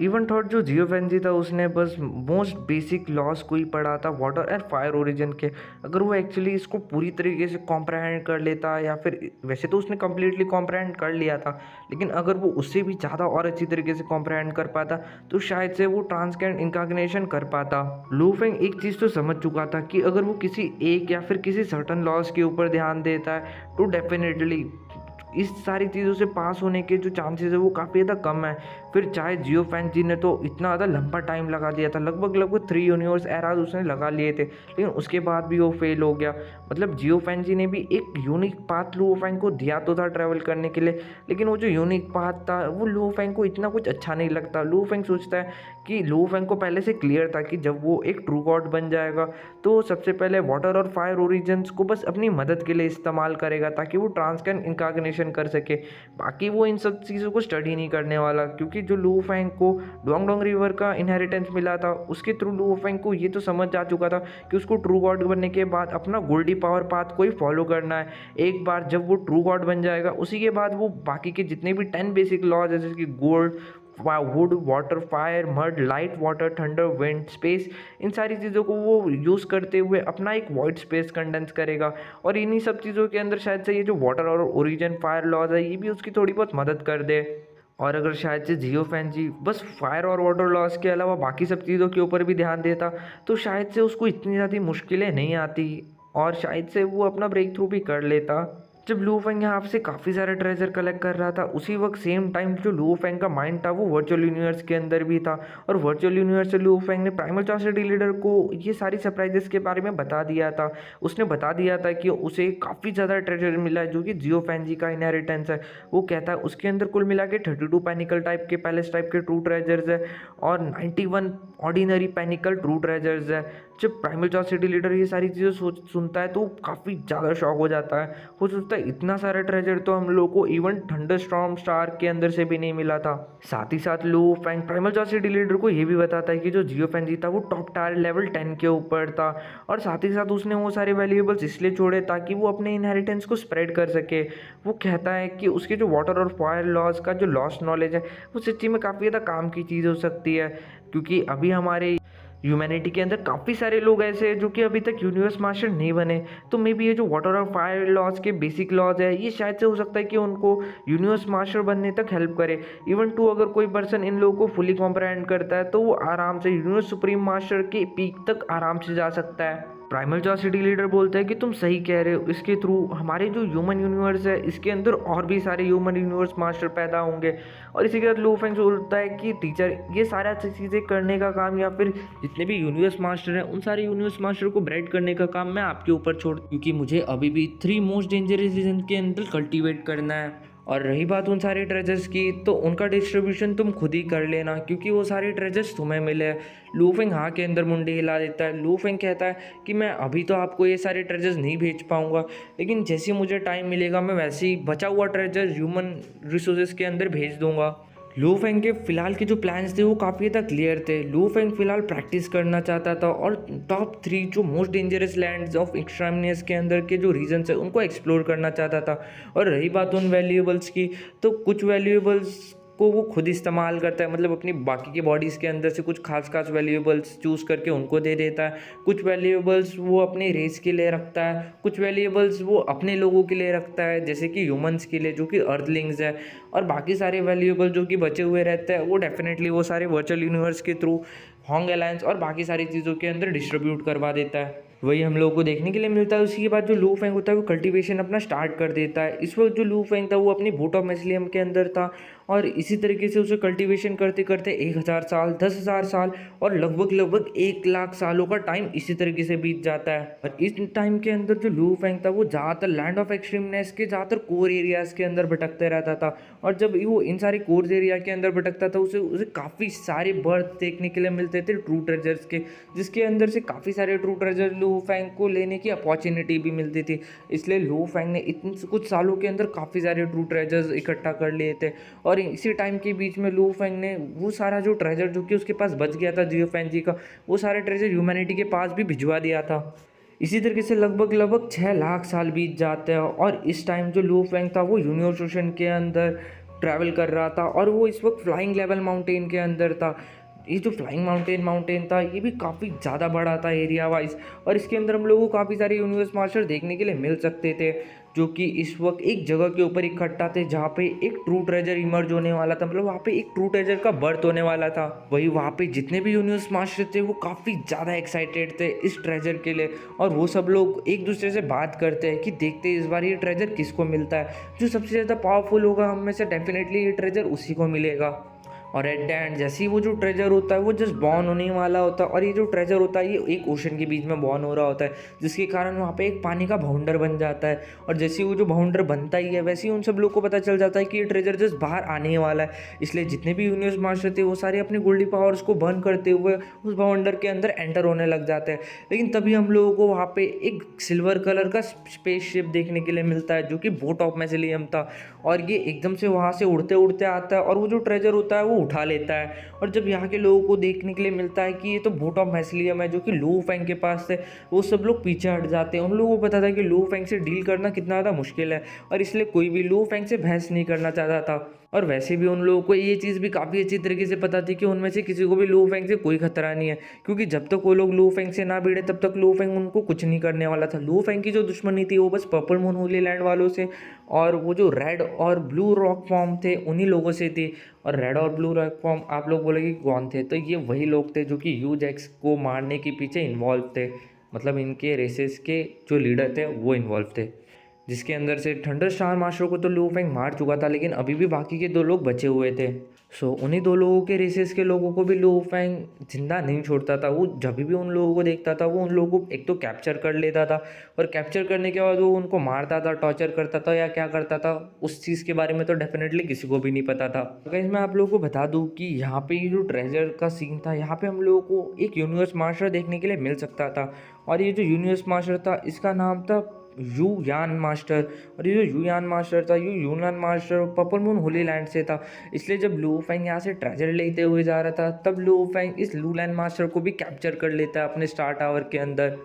इवन थॉट जो जियो फैंजी था उसने बस मोस्ट बेसिक लॉस को ही पढ़ा था वाटर एंड फायर ओरिजिन के। अगर वो एक्चुअली इसको पूरी तरीके से कॉम्प्रहेंड कर लेता, या फिर वैसे तो उसने कम्प्लीटली कॉम्प्रहेंड कर लिया था, लेकिन अगर वो उससे भी ज़्यादा और अच्छी तरीके से कॉम्प्रहेंड कर पाता तो शायद से वो ट्रांसकेंड इनकॉग्निशन कर पाता। लू फेंग एक चीज़ तो समझ चुका था कि अगर वो किसी एक या फिर किसी सर्टन लॉस के ऊपर ध्यान देता है तो डेफिनेटली इस सारी चीज़ों से पास होने के जो चांसेस है वो काफ़ी ज़्यादा कम है। फिर चाहे जियो फैंजी ने तो इतना ज़्यादा लंबा टाइम लगा दिया था, लगभग 3 यूनिवर्स एराज उसने लगा लिए थे, लेकिन उसके बाद भी वो फेल हो गया। मतलब जियो फैंजी ने भी एक यूनिक पाथ लू फेंग को दिया तो था ट्रैवल करने के लिए, लेकिन वो जो यूनिक पाथ था वो लू फेंग को इतना कुछ अच्छा नहीं लगता। लू फेंग सोचता है कि लू फेंग को पहले से क्लियर था कि जब वो एक ट्रू गॉड बन जाएगा तो सबसे पहले वाटर और फायर ओरिजिन्स को बस अपनी मदद के लिए इस्तेमाल करेगा ताकि वो ट्रांसकेंड इनकॉग्निशन कर सके। बाकी वो इन सब चीज़ों को स्टडी नहीं करने वाला, क्योंकि जो लू फेंग को डोंगडोंग रिवर का इनहेरिटेंस मिला था उसके थ्रू लू फेंग को ये तो समझ आ चुका था कि उसको ट्रू गॉड बनने के बाद अपना गोल्डी पावर पाथ को ही फॉलो करना है। एक बार जब वो ट्रू गॉड बन जाएगा उसी के बाद वो बाकी के जितने भी 10 बेसिक लॉज जैसे कि gold, wood, water, fire, mud, light, water, thunder, wind, space, इन सारी चीज़ों को वो यूज़ करते हुए अपना एक वॉइड स्पेस कंडेंस करेगा। और इन्हीं सब चीज़ों के अंदर शायद से ये जो वाटर और ओरिजिन फायर लॉज है ये भी उसकी थोड़ी बहुत मदद कर दे। और अगर शायद से जियो फैंजी बस फायर और वाटर लॉस के अलावा बाकी सब चीज़ों के ऊपर भी ध्यान देता तो शायद से उसको इतनी ज़्यादा मुश्किलें नहीं आती, और शायद से वो अपना ब्रेक थ्रू भी कर लेता। जब लू फेंग यहाँ से काफ़ी सारा ट्रेजर कलेक्ट कर रहा था, उसी वक्त सेम टाइम जो लू फेंग का माइंड था वो वर्चुअल यूनिवर्स के अंदर भी था। और वर्चुअल यूनिवर्स से लू फेंग ने प्राइमल चार्सिटी लीडर को ये सारी सरप्राइजेस के बारे में बता दिया था। उसने बता दिया था कि उसे काफ़ी ज़्यादा ट्रेजर मिला है जो कि जियो फैंजी का इनहेरिटेंस है। वो कहता है उसके अंदर कुल मिला के 32 पैनिकल टाइप के पैलेस टाइप के ट्रू ट्रेजर्स है और 91 ऑर्डिनरी पैनिकल ट्रू ट्रेजर्स है। जब प्राइमल चार्सिटी लीडर ये सारी चीज़ें सुनता है तो काफ़ी ज़्यादा शॉक हो जाता है। वो सोचता है इतना सारा ट्रेजर तो हम लोग को इवन थंडरस्टॉर्म स्टार के अंदर से भी नहीं मिला था। साथ ही साथ लू फैंग प्राइमल चार्सिटी लीडर को ये भी बताता है कि जो जियो फैंजी था वो टॉप टायर लेवल 10 के ऊपर था। और साथ ही साथ उसने वो सारे वैल्यूएबल्स इसलिए छोड़े ताकि वो अपने इनहेरिटेंस को स्प्रेड कर सके। वो कहता है कि उसके जो वाटर और फायर लॉज का जो लॉस्ट नॉलेज है वो सच्ची में काफ़ी ज़्यादा काम की चीज़ हो सकती है, क्योंकि अभी हमारे ह्यूमैनिटी के अंदर काफ़ी सारे लोग ऐसे हैं जो कि अभी तक यूनिवर्स मास्टर नहीं बने। तो मे बी ये जो वाटर और फायर लॉज के बेसिक लॉज है ये शायद से हो सकता है कि उनको यूनिवर्स मास्टर बनने तक हेल्प करे। इवन टू अगर कोई पर्सन इन लोगों को फुली कॉम्प्रहेंड करता है तो वो आराम से यूनिवर्स सुप्रीम मास्टर के पीक तक आराम से जा सकता है। प्राइमल चार्सिटी लीडर बोलता है कि तुम सही कह रहे हो, इसके थ्रू हमारे जो ह्यूमन यूनिवर्स है इसके अंदर और भी सारे ह्यूमन यूनिवर्स मास्टर पैदा होंगे। और इसी के साथ लू फेंग बोलता है कि टीचर ये सारा चीज़ें करने का काम या फिर जितने भी यूनिवर्स मास्टर हैं उन सारे यूनिवर्स मास्टर को ब्राइट करने का काम मैं आपके ऊपर छोड़, क्योंकि मुझे अभी भी 3 मोस्ट डेंजरस रीजन के अंदर कल्टीवेट करना है। और रही बात उन सारे ट्रेजर्स की तो उनका डिस्ट्रीब्यूशन तुम खुद ही कर लेना, क्योंकि वो सारे ट्रेजर्स तुम्हें मिले हैं। लू फेंग हाँ के अंदर मुंडी हिला देता है। लू फेंग कहता है कि मैं अभी तो आपको ये सारे ट्रेजर्स नहीं भेज पाऊंगा, लेकिन जैसे मुझे टाइम मिलेगा मैं वैसे ही बचा हुआ ट्रेजर ह्यूमन रिसोर्सेज के अंदर भेज दूंगा। लू फेंग के फिलहाल के जो प्लान्स थे वो काफ़ी ज़्यादा क्लियर थे। लू फेंग फिलहाल प्रैक्टिस करना चाहता था और टॉप 3 जो मोस्ट डेंजरस लैंड्स ऑफ एक्सट्रीमनेस के अंदर के जो रीजन्स है उनको एक्सप्लोर करना चाहता था। और रही बात उन वैल्यूएबल्स की, तो कुछ वैल्यूएबल्स को वो खुद इस्तेमाल करता है, मतलब अपनी बाकी की बॉडीज़ के अंदर से कुछ खास खास वैल्यूएबल्स चूज़ करके उनको दे देता है। कुछ वैल्यूएबल्स वो अपनी रेस के लिए रखता है, कुछ वैल्यूएबल्स वो अपने लोगों के लिए रखता है जैसे कि ह्यूमंस के लिए जो कि अर्थलिंग्स है। और बाकी सारे वैल्यूएबल जो कि बचे हुए रहते हैं वो डेफिनेटली वो सारे वर्चुअल यूनिवर्स के थ्रू होंग अलायंस और बाकी सारी चीज़ों के अंदर डिस्ट्रीब्यूट करवा देता है। वही हम लोगों को देखने के लिए मिलता है। उसी के बाद जो लू फेंग होता है वो कल्टीवेशन अपना स्टार्ट कर देता है। इस वक्त जो लू फेंग था वो अपनी बोट ऑफ मेसिलियम के अंदर था और इसी तरीके से उसे कल्टीवेशन करते करते 1000 साल, 10,000 साल और लगभग 1 लाख सालों का टाइम इसी तरीके से बीत जाता है। और इस टाइम के अंदर जो लू फेंग था वो ज़्यादातर लैंड ऑफ एक्सट्रीमनेस के ज़्यादातर कोर एरियाज़ के अंदर भटकते रहता था। और जब वो इन सारे कोर एरिया के अंदर भटकता था उसे उसे काफ़ी सारे बर्थ देखने के लिए मिलते थे ट्रू ट्रेजर्स के, जिसके अंदर से काफ़ी सारे ट्रू ट्रेजर लू फेंग को लेने की अपॉर्चुनिटी भी मिलती थी। इसलिए लू फेंग ने इतने कुछ सालों के अंदर काफ़ी सारे ट्रू ट्रेजर्स इकट्ठा कर लिए थे। और इसी टाइम के बीच में लू फेंग ने वो सारा जो ट्रेजर जो कि उसके पास बच गया था जियो फैंजी का, वो सारे ट्रेजर ह्यूमैनिटी के पास भी भिजवा दिया था। इसी तरीके से लगभग 6 लाख साल बीत जाते हैं और इस टाइम जो लू फेंग था वो यूनिवर्स ओशन के अंदर ट्रैवल कर रहा था और वो इस वक्त फ्लाइंग लेवल माउंटेन के अंदर था। ये जो फ्लाइंग माउंटेन था ये भी काफ़ी ज़्यादा बड़ा था एरिया वाइज और इसके अंदर हम लोगों को काफ़ी सारे यूनिवर्स मास्टर देखने के लिए मिल सकते थे, जो कि इस वक्त एक जगह के ऊपर इकट्ठा थे जहाँ पे एक ट्रू ट्रेजर इमर्ज होने वाला था, मतलब वहाँ पे एक ट्रू ट्रेजर का बर्थ होने वाला था। वही वहाँ पे जितने भी यूनिवर्स मास्टर थे वो काफ़ी ज़्यादा एक्साइटेड थे इस ट्रेजर के लिए और वो सब लोग एक दूसरे से बात करते हैं कि देखते हैं इस बार ये ट्रेजर किसको मिलता है। जो सबसे ज़्यादा पावरफुल होगा हम में से डेफिनेटली ये ट्रेजर उसी को मिलेगा। और एट द एंड जैसे ही वो जो ट्रेजर होता है वो जस्ट बॉर्न होने वाला होता है और ये जो ट्रेजर होता है ये एक ओशन के बीच में बॉर्न हो रहा होता है, जिसके कारण वहाँ पे एक पानी का बाउंडर बन जाता है। और जैसे ही वो जो बाउंडर बनता ही है वैसे ही उन सब लोग को पता चल जाता है कि ये ट्रेजर जस्ट बाहर आने वाला है। इसलिए जितने भी यूनिवर्स मास्टर थे वो सारे अपने गोल्डी पावर्स को बर्न करते हुए उस बाउंडर के अंदर एंटर होने लग जाते हैं। लेकिन तभी हम लोगों को वहाँ पे एक सिल्वर कलर का स्पेसशिप देखने के लिए मिलता है जो कि बोट ऑफ मेसिलियम था और ये एकदम से वहाँ से उड़ते उड़ते आता है और वो जो ट्रेजर होता है वो उठा लेता है। और जब यहाँ के लोगों को देखने के लिए मिलता है कि ये तो बोट ऑफ मेसिलियम है जो कि लू फेंग के पास थे, वो सब लोग पीछे हट जाते हैं। उन लोगों को पता था कि लू फेंग से डील करना कितना ज़्यादा मुश्किल है और इसलिए कोई भी लू फेंग से बहस नहीं करना चाहता था। और वैसे भी उन लोगों को ये चीज़ भी काफ़ी अच्छी तरीके से पता थी कि उनमें से किसी को भी लू फेंग से कोई खतरा नहीं है, क्योंकि जब तक वो लोग लू फेंग से ना भिड़े तब तक लू फेंग उनको कुछ नहीं करने वाला था। लू फेंग की जो दुश्मनी थी वो बस पर्पल मून होली लैंड वालों से और वो जो रेड और ब्लू रॉक फॉर्म थे उन्हीं लोगों से थी। और रेड और ब्लू रॉक फॉर्म आप लोग बोलेंगे कौन थे, तो ये वही लोग थे जो कि यूजैक्स को मारने के पीछे इन्वॉल्व थे, मतलब इनके रेसेस के जो लीडर थे वो इन्वॉल्व थे। जिसके अंदर से थंडर स्टार मास्टर को तो लू फेंग मार चुका था, लेकिन अभी भी बाकी के 2 लोग बचे हुए थे। सो उन्हीं 2 लोगों के रेसेस के लोगों को भी लू फेंग जिंदा नहीं छोड़ता था। वो जब भी उन लोगों को देखता था वो उन लोगों को एक तो कैप्चर कर लेता था, और कैप्चर करने के बाद वो उनको मारता था, टॉर्चर करता था या क्या करता था उस चीज़ के बारे में तो डेफिनेटली किसी को भी नहीं पता था। गाइस मैं आप लोगों को बता दूं कि यहाँ पे ये जो ट्रेजर का सीन था, यहाँ पे हम लोगों को एक यूनिवर्स मास्टर देखने के लिए मिल सकता था। और ये जो यूनिवर्स मास्टर था इसका नाम था यू यान मास्टर। और ये जो यू यान मास्टर था, यूनान master purple moon Holi land से था। इसलिए जब लू फेंग यहाँ से ट्रेजर लेते हुए जा रहा था, तब लू फेंग इस लू लैंड मास्टर को भी कैप्चर कर लेता है अपने स्टार टावर के अंदर।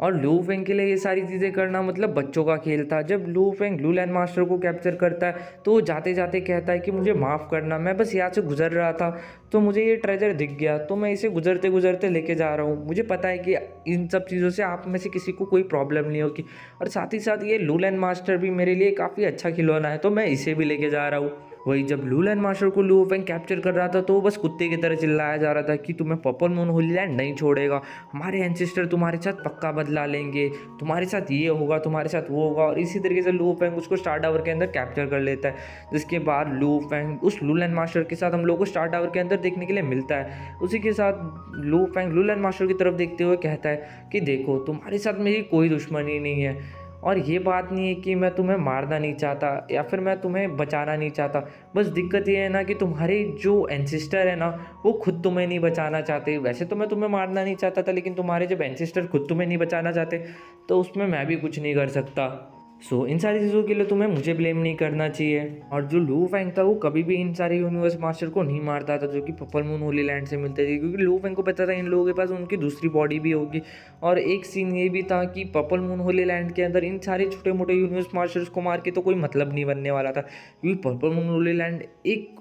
और लू फेंग के लिए ये सारी चीज़ें करना मतलब बच्चों का खेल था। जब लू फेंग लू लैंड मास्टर को कैप्चर करता है तो वो जाते जाते कहता है कि मुझे माफ़ करना, मैं बस यहाँ से गुजर रहा था तो मुझे ये ट्रेजर दिख गया, तो मैं इसे गुजरते गुजरते लेके जा रहा हूँ। मुझे पता है कि इन सब चीज़ों से आप में से किसी को कोई प्रॉब्लम नहीं होगी, और साथ ही साथ ये लू लैंड मास्टर भी मेरे लिए काफ़ी अच्छा खिलौना है, तो मैं इसे भी लेके जा रहा हूँ। वही जब लू लैंड मास्टर को लू फेंग कैप्चर कर रहा था तो वो बस कुत्ते की तरह चिल्लाया जा रहा था कि तुम्हें पर्पल मून होली लैंड नहीं छोड़ेगा, हमारे एंसेस्टर तुम्हारे साथ पक्का बदला लेंगे, तुम्हारे साथ ये होगा, तुम्हारे साथ वो होगा। और इसी तरीके से लू फेंग उसको स्टार टावर के अंदर कैप्चर कर लेता है, जिसके बाद लू फेंग उस लू लैंड मास्टर के साथ हम लोग को स्टार टावर के अंदर देखने के लिए मिलता है। उसी के साथ लू फेंग लू लैंड मास्टर की तरफ देखते हुए कहता है कि देखो तुम्हारे साथ मेरी कोई दुश्मनी नहीं है, और ये बात नहीं है कि मैं तुम्हें मारना नहीं चाहता या फिर मैं तुम्हें बचाना नहीं चाहता, बस दिक्कत ये है ना कि तुम्हारे जो एंसेस्टर है ना वो खुद तुम्हें नहीं बचाना चाहते। वैसे तो मैं तुम्हें मारना नहीं चाहता था, लेकिन तुम्हारे जब एंसेस्टर खुद तुम्हें नहीं बचाना चाहते तो उसमें मैं भी कुछ नहीं कर सकता। इन सारी चीज़ों के लिए तुम्हें मुझे ब्लेम नहीं करना चाहिए। और जो लू फेंग था वो कभी भी इन सारे यूनिवर्स मास्टर को नहीं मारता था जो कि पर्पल मून होली लैंड से मिलते थे, क्योंकि लू फेंग को पता था इन लोगों के पास उनकी दूसरी बॉडी भी होगी। और एक सीन ये भी था कि पर्पल मून होली लैंड के अंदर इन सारे छोटे मोटे यूनिवर्स मास्टर्स को मार के तो कोई मतलब नहीं बनने वाला था, क्योंकि पर्पल मून होली लैंड एक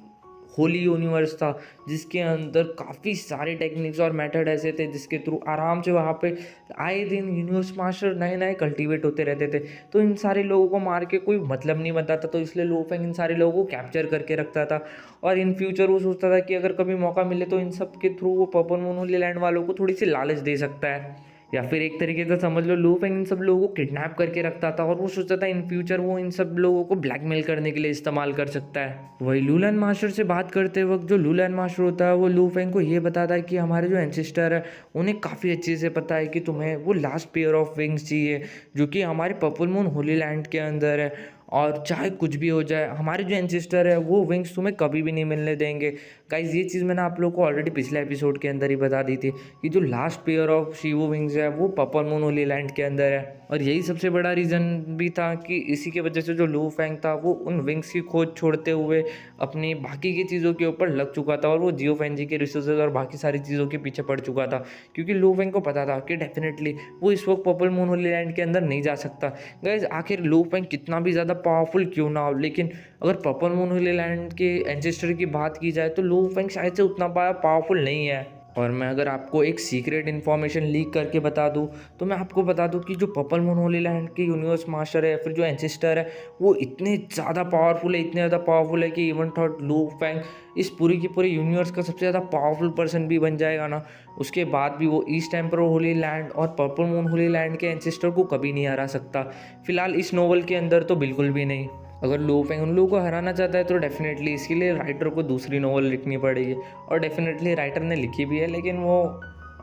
होली यूनिवर्स था जिसके अंदर काफ़ी सारे टेक्निक्स और मेथड ऐसे थे जिसके थ्रू आराम से वहाँ पे आए दिन यूनिवर्स मास्टर नए नए कल्टीवेट होते रहते थे। तो इन सारे लोगों को मार के कोई मतलब नहीं बनता था, तो इसलिए लू फेंग इन सारे लोगों को कैप्चर करके रखता था। और इन फ्यूचर वो सोचता था कि अगर कभी मौका मिले तो इन सब के थ्रू वो पर्पल मून होली लैंड वालों को थोड़ी सी लालच दे सकता है, या फिर एक तरीके से समझ लो लू फेंग इन सब लोगों को किडनैप करके रखता था, और वो सोचता था इन फ्यूचर वो इन सब लोगों को ब्लैकमेल करने के लिए इस्तेमाल कर सकता है। वही लू लैंड मास्टर से बात करते वक्त जो लू लैंड मास्टर होता है वो लू फेंग को ये बताता है कि हमारे जो एंसेस्टर है उन्हें काफ़ी अच्छे से पता है कि तुम्हें वो लास्ट पेयर ऑफ विंग्स चाहिए जो कि हमारे पर्पल मून होली लैंड के अंदर है, और चाहे कुछ भी हो जाए हमारे जो एंसेस्टर है वो विंग्स तुम्हें कभी भी नहीं मिलने देंगे। गाइज ये चीज़ मैंने आप लोगों को ऑलरेडी पिछले एपिसोड के अंदर ही बता दी थी कि जो लास्ट पेयर ऑफ शिवो विंग्स है वो पर्पल मून होली लैंड के अंदर है, और यही सबसे बड़ा रीज़न भी था कि इसी के वजह से जो लू फेंग था वो उन विंग्स की खोज छोड़ते हुए अपनी बाकी की चीज़ों के ऊपर लग चुका था, और वो जियो फेंजी के रिसोर्सेज और बाकी सारी चीज़ों के पीछे पड़ चुका था, क्योंकि लू फेंग को पता था कि डेफिनेटली वो इस वक्त पर्पल मून होली लैंड के अंदर नहीं जा सकता। गाइज आखिर लू फेंग कितना भी ज़्यादा पावरफुल क्यों ना हो, लेकिन अगर पर्पल मून होली लैंड के एंसेस्टर की बात की जाए तो लू फेंग शायद से उतना पावरफुल नहीं है। और मैं अगर आपको एक सीक्रेट इन्फॉर्मेशन लीक करके बता दूं तो मैं आपको बता दूं कि जो पर्पल मून होली लैंड के यूनिवर्स मास्टर है या फिर जो एंसेस्टर है वो इतने ज़्यादा पावरफुल है, इतने ज़्यादा पावरफुल है कि इवन थॉट लू फेंग इस पूरी की पूरी यूनिवर्स का सबसे ज़्यादा पावरफुल पर्सन भी बन जाएगा ना, उसके बाद भी वो ईस्ट एम्पर होली लैंड और पर्पल मून होली लैंड के एंसेस्टर को कभी नहीं हरा सकता। फिलहाल इस नोवेल के अंदर तो बिल्कुल भी नहीं। अगर लू फेंग उन लोगों को हराना चाहता है तो डेफिनेटली इसके लिए राइटर को दूसरी नोवेल लिखनी पड़ेगी, और डेफिनेटली राइटर ने लिखी भी है, लेकिन वो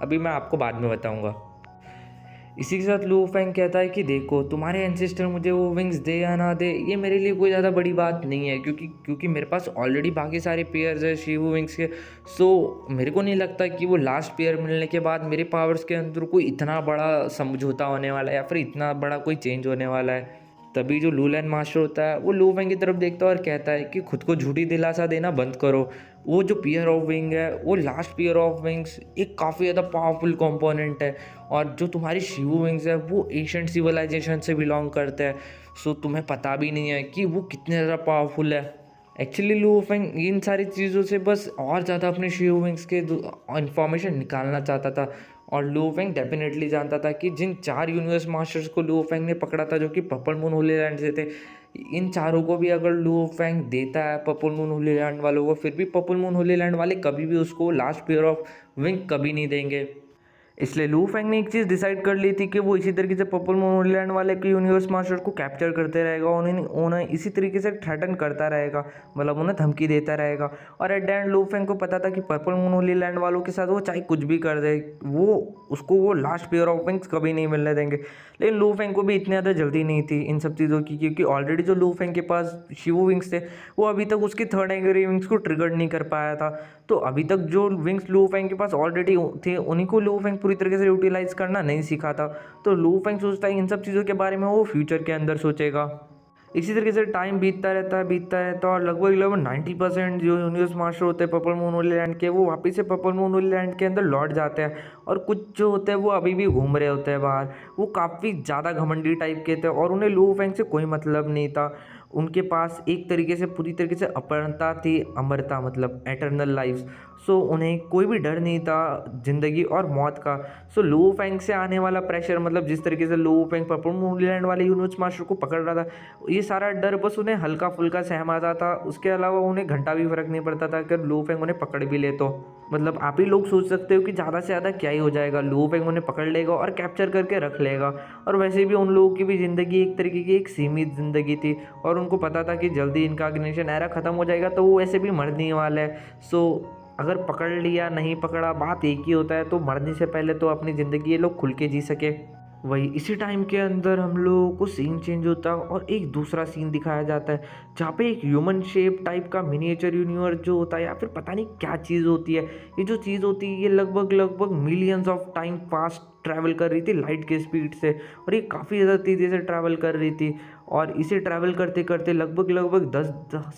अभी मैं आपको बाद में बताऊंगा। इसी के साथ लू फेंग कहता है कि देखो तुम्हारे एंसेस्टर मुझे वो विंग्स दे या ना दे ये मेरे लिए कोई ज़्यादा बड़ी बात नहीं है, क्योंकि मेरे पास ऑलरेडी बाकी सारे पेयर्स है शिवो विंग्स के। सो मेरे को नहीं लगता कि वो लास्ट पेयर मिलने के बाद मेरे पावर्स के अंदर कोई इतना बड़ा समझौता होने वाला है या फिर इतना बड़ा कोई चेंज होने वाला है। तभी जो लू लैंड मास्टर होता है वो लू फेंग की तरफ देखता है और कहता है कि खुद को झूठी दिलासा देना बंद करो। वो जो पेयर ऑफ विंग है वो लास्ट पेयर ऑफ विंग्स एक काफ़ी ज़्यादा पावरफुल कंपोनेंट है, और जो तुम्हारी शिवो विंग्स है वो एशियंट सिविलाइजेशन से बिलोंग करते हैं। सो तुम्हें पता भी नहीं है कि वो कितने ज़्यादा पावरफुल है। एक्चुअली लू फेंग इन सारी चीज़ों से बस और ज़्यादा अपने शिवो विंग्स के इन्फॉर्मेशन निकालना चाहता था, और लू फेंग डेफिनेटली जानता था कि जिन 4 यूनिवर्स मास्टर्स को लू फेंग ने पकड़ा था जो कि पर्पल मून होली लैंड से थे, इन चारों को भी अगर लू फेंग देता है पर्पल मून होली लैंड वालों को, फिर भी पर्पल मून होली लैंड वाले कभी भी उसको लास्ट पेयर ऑफ विंग कभी नहीं देंगे। इसलिए लू फेंग ने एक चीज़ डिसाइड कर ली थी कि वो इसी तरीके से पर्पल मून वंडरलैंड वाले के यूनिवर्स मास्टर को कैप्चर करते रहेगा, उन्हें उन्हें इसी तरीके से थ्रेटन करता रहेगा, मतलब उन्हें धमकी देता रहेगा। और एट द एंड लू फेंग को पता था कि पर्पल मून वंडरलैंड वालों के साथ वो चाहे कुछ भी कर दे, वो लास्ट पेयर ऑफ विंग्स कभी नहीं मिलने देंगे। लेकिन लू फेंग को भी इतनी ज़्यादा जल्दी नहीं थी इन सब चीज़ों की, क्योंकि ऑलरेडी जो लू फेंग के पास शिवो विंग्स थे वो अभी तक उसकी थर्ड एंग्री विंग्स को ट्रिगर नहीं कर पाया था। तो अभी तक जो विंग्स लू फेंग के पास ऑलरेडी थे उन्हीं को लू फेंग पूरी तरीके से यूटिलाइज करना नहीं सीखा था। तो लू फेंग सोचता है इन सब चीज़ों के बारे में वो फ्यूचर के अंदर सोचेगा। इसी तरीके से टाइम बीतता रहता है और लगभग 90% जो यूनिवर्स मास्टर होते हैं पर्पल मून वंडरलैंड के, वो वापस से पर्पल मून वंडरलैंड के अंदर लौट जाते हैं। और कुछ जो होते हैं वो अभी भी घूम रहे होते हैं बाहर। वो काफ़ी ज़्यादा घमंडी टाइप के थे और उन्हें लू फेंग से कोई मतलब नहीं था। उनके पास एक तरीके से पूरी तरीके से अपर्णता थी, अमरता मतलब एटर्नल लाइफ। सो उन्हें कोई भी डर नहीं था ज़िंदगी और मौत का। सो लू फेंग से आने वाला प्रेशर, मतलब जिस तरीके से लू फेंग पर्पल मून वंडरलैंड वाले यूनिवर्स मास्टर को पकड़ रहा था, ये सारा डर बस उन्हें हल्का फुल्का सहमाता था। उसके अलावा उन्हें घंटा भी फर्क नहीं पड़ता था कि लू फेंग उन्हें पकड़ भी ले तो। मतलब आप ही लोग सोच सकते हो कि ज़्यादा से ज़्यादा क्या ही हो जाएगा, लू फेंग उन्हें पकड़ लेगा और कैप्चर करके रख लेगा। और वैसे भी उन लोगों की भी ज़िंदगी एक तरीके की एक सीमित ज़िंदगी थी और उनको पता था कि जल्दी इनका इग्निशन एरा ख़त्म हो जाएगा, तो वो वैसे भी मरने वाला है। सो अगर पकड़ लिया नहीं पकड़ा बात एक ही होता है। तो मरने से पहले तो अपनी ज़िंदगी ये लोग खुल के जी सके। वही इसी टाइम के अंदर हम लोगों को सीन चेंज होता है और एक दूसरा सीन दिखाया जाता है, जहाँ पे एक ह्यूमन शेप टाइप का मिनिएचर यूनिवर्स जो होता है या फिर पता नहीं क्या चीज़ होती है, ये जो चीज़ होती है ये लगभग millions of time fast travel कर रही थी लाइट के स्पीड से। और ये काफ़ी ज़्यादा तेज़ी से ट्रैवल कर रही थी और इसे ट्रैवल करते करते लगभग 10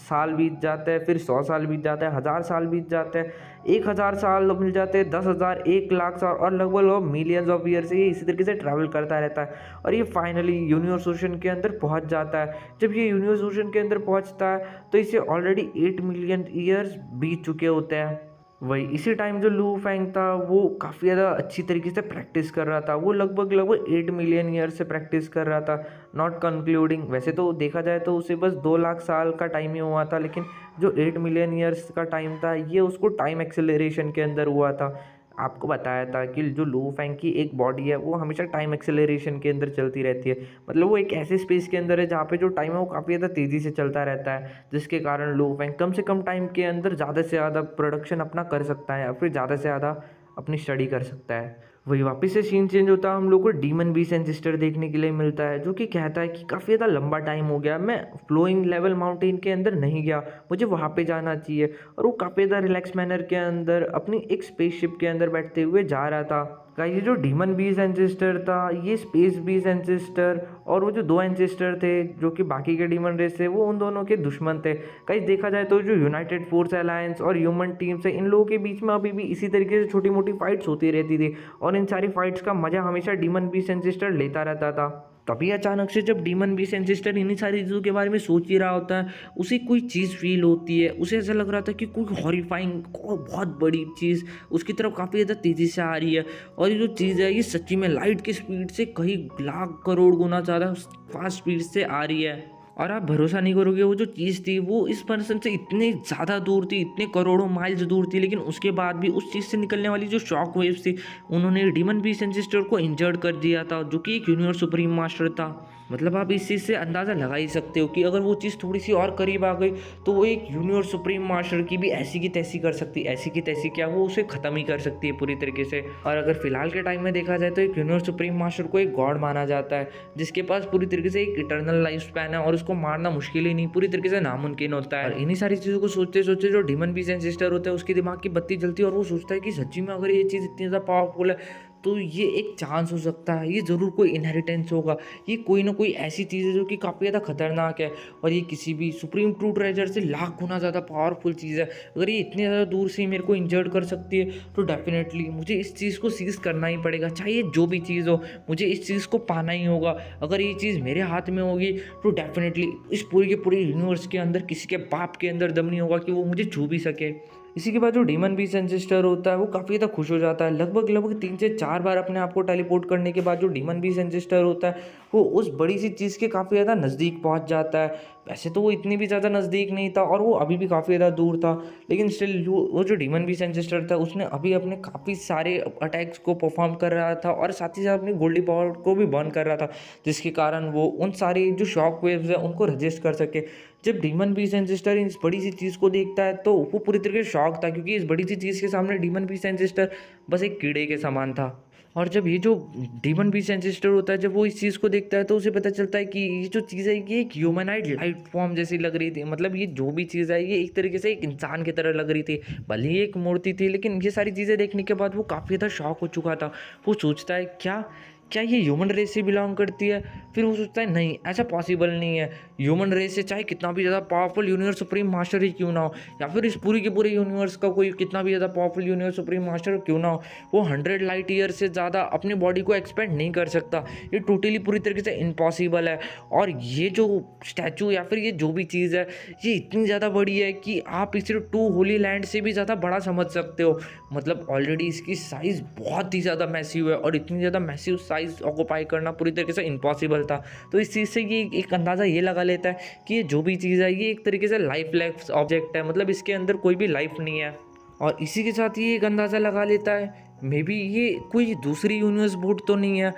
साल बीत जाते हैं, फिर 100 साल बीत जाता है, 1000 साल बीत जाते हैं, 1000 साल मिल जाते हैं, 10,000, 1,00,000 साल और लगभग मिलियंस ऑफ ईयर से ये इसी तरीके से ट्रैवल करता रहता है। और ये फाइनली यूनिवर्स ओशन के अंदर पहुंच जाता है। जब ये यूनिवर्स ओशन के अंदर पहुंचता है तो इसे ऑलरेडी 8 मिलियन ईयर्स बीत चुके होते हैं। वही इसी टाइम जो लू फेंग था वो काफ़ी ज़्यादा अच्छी तरीके से प्रैक्टिस कर रहा था। वो लगभग 8 मिलियन ईयर से प्रैक्टिस कर रहा था, नॉट कंक्लूडिंग। वैसे तो देखा जाए तो उसे बस 2 लाख साल का टाइम ही हुआ था, लेकिन जो 8 मिलियन ईयर्स का टाइम था ये उसको टाइम एक्सेलरेशन के अंदर हुआ था। आपको बताया था कि जो लू फेंग की एक बॉडी है वो हमेशा टाइम एक्सेलरेशन के अंदर चलती रहती है। मतलब वो एक ऐसे स्पेस के अंदर है जहाँ पे जो टाइम है वो काफ़ी ज़्यादा तेज़ी से चलता रहता है, जिसके कारण लू फेंग कम से कम टाइम के अंदर ज़्यादा से ज़्यादा प्रोडक्शन अपना कर सकता है या फिर ज़्यादा से ज़्यादा अपनी स्टडी कर सकता है। वही वापस से सीन चेंज होता है, हम लोग को डीमन बीस्ट एंसेस्टर देखने के लिए मिलता है, जो कि कहता है कि काफ़ी ज़्यादा लंबा टाइम हो गया, मैं फ्लोइंग लेवल माउंटेन के अंदर नहीं गया, मुझे वहाँ पे जाना चाहिए। और वो काफ़ी ज़्यादा रिलैक्स मैनर के अंदर अपनी एक स्पेसशिप के अंदर बैठते हुए जा रहा था। ये जो डीमन बीस्ट एंसेस्टर था ये स्पेस बीस्ट एंसेस्टर और वो जो 2 एंसेस्टर थे जो कि बाकी के डीमन रेस थे वो उन दोनों के दुश्मन थे। देखा जाए तो जो यूनाइटेड फोर्स अलायंस और ह्यूमन टीम्स है इन लोगों के बीच में अभी भी इसी तरीके से छोटी मोटी फाइट्स होती रहती थी और इन सारी फाइट्स का मजा हमेशा डीमन बीस्ट एंसेस्टर लेता रहता था। तभी अचानक से जब डीमन बीस्ट एंसेस्टर इन्हीं सारी चीज़ों के बारे में सोच ही रहा होता है, उसे कोई चीज़ फील होती है। उसे ऐसा लग रहा था कि कोई हॉरिफाइंग बहुत बड़ी चीज़ उसकी तरफ काफ़ी ज़्यादा तेज़ी से आ रही है और ये जो चीज़ है ये सच्ची में लाइट की स्पीड से कहीं लाख करोड़ गुना ज़्यादा फास्ट स्पीड से आ रही है। और आप भरोसा नहीं करोगे, वो जो चीज़ थी वो इस पर्सन से इतनी ज़्यादा दूर थी, इतने करोड़ों माइल्स दूर थी, लेकिन उसके बाद भी उस चीज़ से निकलने वाली जो शॉक वेव्स थी उन्होंने डीमन बीस्ट एंसेस्टर को इंजर्ड कर दिया था, जो कि एक यूनिवर्स सुप्रीम मास्टर था। मतलब आप इस चीज़ से अंदाज़ा लगा ही सकते हो कि अगर वो चीज़ थोड़ी सी और करीब आ गई तो वो एक यूनिवर्स सुप्रीम मास्टर की भी ऐसी की तैसी कर सकती, ऐसी की तैसी क्या वो उसे ख़त्म ही कर सकती है पूरी तरीके से। और अगर फिलहाल के टाइम में देखा जाए तो एक यूनिवर्स सुप्रीम मास्टर को एक गॉड माना जाता है, जिसके पास पूरी तरीके से एक इटर्नल लाइफ स्पैन है और उसको मारना मुश्किल ही नहीं, पूरी तरीके से नामुमकिन होता है। और इन्हीं सारी चीज़ों को सोचते सोचते जो डीमन बीस्ट एंसेस्टर होता है उसके दिमाग की बत्ती जलती है और वो सोचता है कि सच्ची में अगर ये चीज़ इतनी ज़्यादा पावरफुल है तो ये एक चांस हो सकता है, ये ज़रूर कोई इनहेरिटेंस होगा, ये कोई ना कोई ऐसी चीज़ है जो कि काफ़ी ज़्यादा खतरनाक है और ये किसी भी सुप्रीम ट्रू ट्रेजर से लाख गुना ज़्यादा पावरफुल चीज़ है। अगर ये इतनी ज़्यादा दूर से मेरे को इंजर्ड कर सकती है तो डेफिनेटली मुझे इस चीज़ को सीज करना ही पड़ेगा, चाहे जो भी चीज़ हो मुझे इस चीज़ को पाना ही होगा। अगर ये चीज़ मेरे हाथ में होगी तो डेफिनेटली इस पूरी के पूरे यूनिवर्स के अंदर किसी के बाप के अंदर दम नहीं होगा कि वो मुझे छू भी सके। इसी के बाद जो डीमन बीस्ट एंसेस्टर होता है वो काफ़ी ज़्यादा खुश हो जाता है, लगभग 3 से 4 बार अपने आप को टेलीपोर्ट करने के बाद जो डीमन बीस्ट एंसेस्टर होता है वो उस बड़ी सी चीज़ के काफ़ी ज़्यादा नज़दीक पहुंच जाता है। वैसे तो वो इतनी भी ज़्यादा नज़दीक नहीं था और वो अभी भी काफ़ी ज़्यादा दूर था, लेकिन स्टिल वो जो डीमन बीस्ट एंसेस्टर था उसने अभी अपने काफ़ी सारे अटैक्स को परफॉर्म कर रहा था और साथ ही साथ अपनी गोल्डी पावर को भी बर्न कर रहा था, जिसके कारण वो उन सारी जो शॉक वेव्स है उनको रजिस्ट कर सके। जब डीमन बीस्ट एंसेस्टर इस बड़ी सी चीज़ को देखता है तो वो पूरी तरीके से शॉक था, क्योंकि इस बड़ी सी चीज़ के सामने डीमन बीस्ट एंसेस्टर बस एक कीड़े के समान था। और जब ये जो डीमन बीस्ट एंसेस्टर होता है, जब वो इस चीज़ को देखता है तो उसे पता चलता है कि ये जो चीज़ है ये एक ह्यूमनाइड लाइफ फॉर्म जैसी लग रही थी। मतलब ये जो भी चीज़ है ये एक तरीके से एक इंसान की तरह लग रही थी, भले ही एक मूर्ति थी, लेकिन ये सारी चीज़ें देखने के बाद वो काफ़ी ज़्यादा शॉक हो चुका था। वो सोचता है क्या क्या ये ह्यूमन रेस से बिलोंग करती है? फिर वो सोचता है नहीं, ऐसा पॉसिबल नहीं है। ह्यूमन रेस से चाहे कितना भी ज़्यादा पावरफुल यूनिवर्स सुप्रीम मास्टर ही क्यों ना हो, या फिर इस पूरी के पूरे यूनिवर्स का कोई कितना भी ज़्यादा पावरफुल यूनिवर्स सुप्रीम मास्टर क्यों ना हो, वो 100 लाइट ईयर से ज़्यादा अपनी बॉडी को एक्सपेंड नहीं कर सकता। ये टोटली पूरी तरीके से इम्पॉसिबल है। और ये जो स्टैचू या फिर ये जो भी चीज़ है ये इतनी ज़्यादा बड़ी है कि आप इसे टू होली लैंड से भी ज़्यादा बड़ा समझ सकते हो। मतलब ऑलरेडी इसकी साइज़ बहुत ही ज़्यादा मैसिव है और इतनी ज़्यादा मैसिव साइज़ ऑक्यूपाई करना पूरी तरीके से इम्पॉसिबल था। तो इस चीज़ से ये एक अंदाज़ा ये लगा लेता है कि ये जो भी चीज़ है ये एक तरीके से लाइफलेस ऑब्जेक्ट है, मतलब इसके अंदर कोई भी लाइफ नहीं है। और इसी के साथ ये एक अंदाज़ा लगा लेता है मे बी ये कोई दूसरी यूनिवर्स बोर्ड तो नहीं है।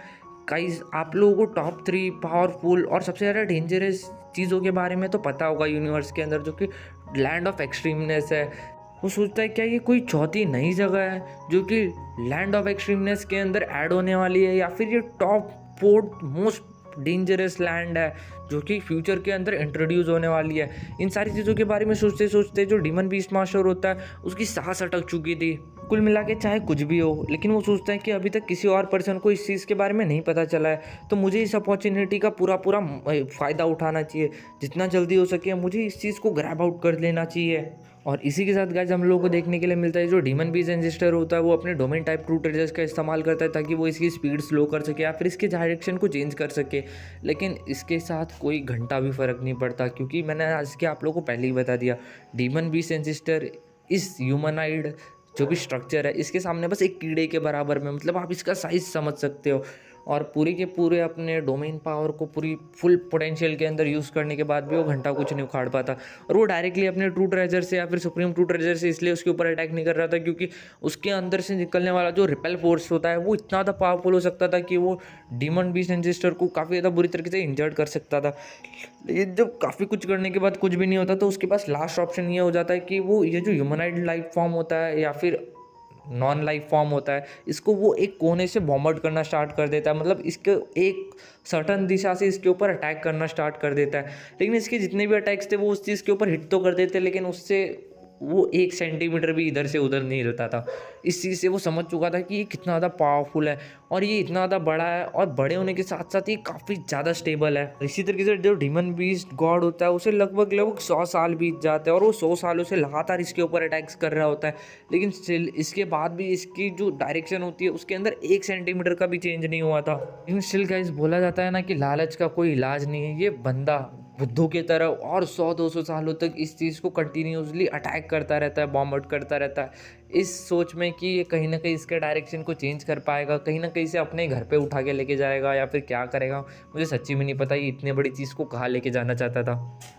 गाइस, आप लोगों को टॉप 3 पावरफुल और सबसे ज़्यादा डेंजरस चीज़ों के बारे में तो पता होगा यूनिवर्स के अंदर, जो कि लैंड ऑफ एक्सट्रीमनेस है। वो सोचता है क्या ये कोई चौथी नई जगह है जो कि लैंड ऑफ एक्सट्रीमनेस के अंदर ऐड होने वाली है, या फिर ये टॉप 4 मोस्ट डेंजरस लैंड है जो कि फ्यूचर के अंदर इंट्रोड्यूस होने वाली है। इन सारी चीज़ों के बारे में सोचते सोचते जो डीमन बीस्ट मास्टर होता है उसकी सांस अटक चुकी थी। कुल मिला के चाहे कुछ भी हो, लेकिन वो सोचता है कि अभी तक किसी और पर्सन को इस चीज़ के बारे में नहीं पता चला है, तो मुझे इस अपॉर्चुनिटी का पूरा पूरा फ़ायदा उठाना चाहिए। जितना जल्दी हो सके मुझे इस चीज़ को ग्रैब आउट कर लेना चाहिए। और इसी के साथ गाइस हम लोगों को देखने के लिए मिलता है जो डीमन बीस्ट एंसेस्टर होता है वो अपने डोमेन टाइप ट्रू ट्रेजर्स का इस्तेमाल करता है ताकि वो इसकी स्पीड स्लो कर सके या फिर इसके डायरेक्शन को चेंज कर सके। लेकिन इसके साथ कोई घंटा भी फ़र्क नहीं पड़ता, क्योंकि मैंने आज के आप लोगों को पहले ही बता दिया, डीमन बीस्ट एंसेस्टर इस ह्यूमनाइड जो भी स्ट्रक्चर है इसके सामने बस एक कीड़े के बराबर में, मतलब आप इसका साइज़ समझ सकते हो। और पूरे के पूरे अपने डोमेन पावर को पूरी फुल पोटेंशियल के अंदर यूज़ करने के बाद भी वो घंटा कुछ नहीं उखाड़ पाता। और वो डायरेक्टली अपने ट्रू ट्रेजर से या फिर सुप्रीम ट्रू ट्रेजर से इसलिए उसके ऊपर अटैक नहीं कर रहा था क्योंकि उसके अंदर से निकलने वाला जो रिपेल फोर्स होता है वो इतना ज़्यादा पावरफुल हो सकता था कि वो डीमन बीस्ट एंसेस्टर को काफ़ी ज़्यादा बुरी तरीके से इंजर्ड कर सकता था। लेकिन जब काफ़ी कुछ करने के बाद कुछ भी नहीं होता तो उसके पास लास्ट ऑप्शन ये हो जाता है कि वो ये जो ह्यूमनाइड लाइफ फॉर्म होता है या फिर नॉन लाइफ फॉर्म होता है, इसको वो एक कोने से बॉम्बार्ड करना स्टार्ट कर देता है। मतलब इसके एक सर्टन दिशा से इसके ऊपर अटैक करना स्टार्ट कर देता है। लेकिन इसके जितने भी अटैक्स थे वो उस चीज़ के ऊपर हिट तो कर देते, लेकिन उससे वो 1 सेंटीमीटर भी इधर से उधर नहीं रहता था। इस चीज़ से वो समझ चुका था कि ये कितना ज़्यादा पावरफुल है और ये इतना ज़्यादा बड़ा है, और बड़े होने के साथ साथ ये काफ़ी ज़्यादा स्टेबल है। इसी तरीके से जो डीमन बीस्ट गॉड होता है उसे लगभग लगभग 100 साल बीत जाते हैं और वो 100 सालों से लगातार इसके ऊपर अटैक्स कर रहा होता है, लेकिन स्टिल इसके बाद भी इसकी जो डायरेक्शन होती है उसके अंदर 1 सेंटीमीटर का भी चेंज नहीं हुआ था। लेकिन स्टिल गाइस, बोला जाता है ना कि लालच का कोई इलाज नहीं है। ये बंदा बुद्धू की तरह और 100-200 सालों तक इस चीज़ को कंटिन्यूसली अटैक करता रहता है, बॉम्बार्ड करता रहता है, इस सोच में कि ये कहीं ना कहीं इसके डायरेक्शन को चेंज कर पाएगा, कहीं ना कहीं से अपने घर पे उठा के लेके जाएगा या फिर क्या करेगा। मुझे सच्ची में नहीं पता ये इतनी बड़ी चीज़ को कहाँ लेके जाना चाहता था।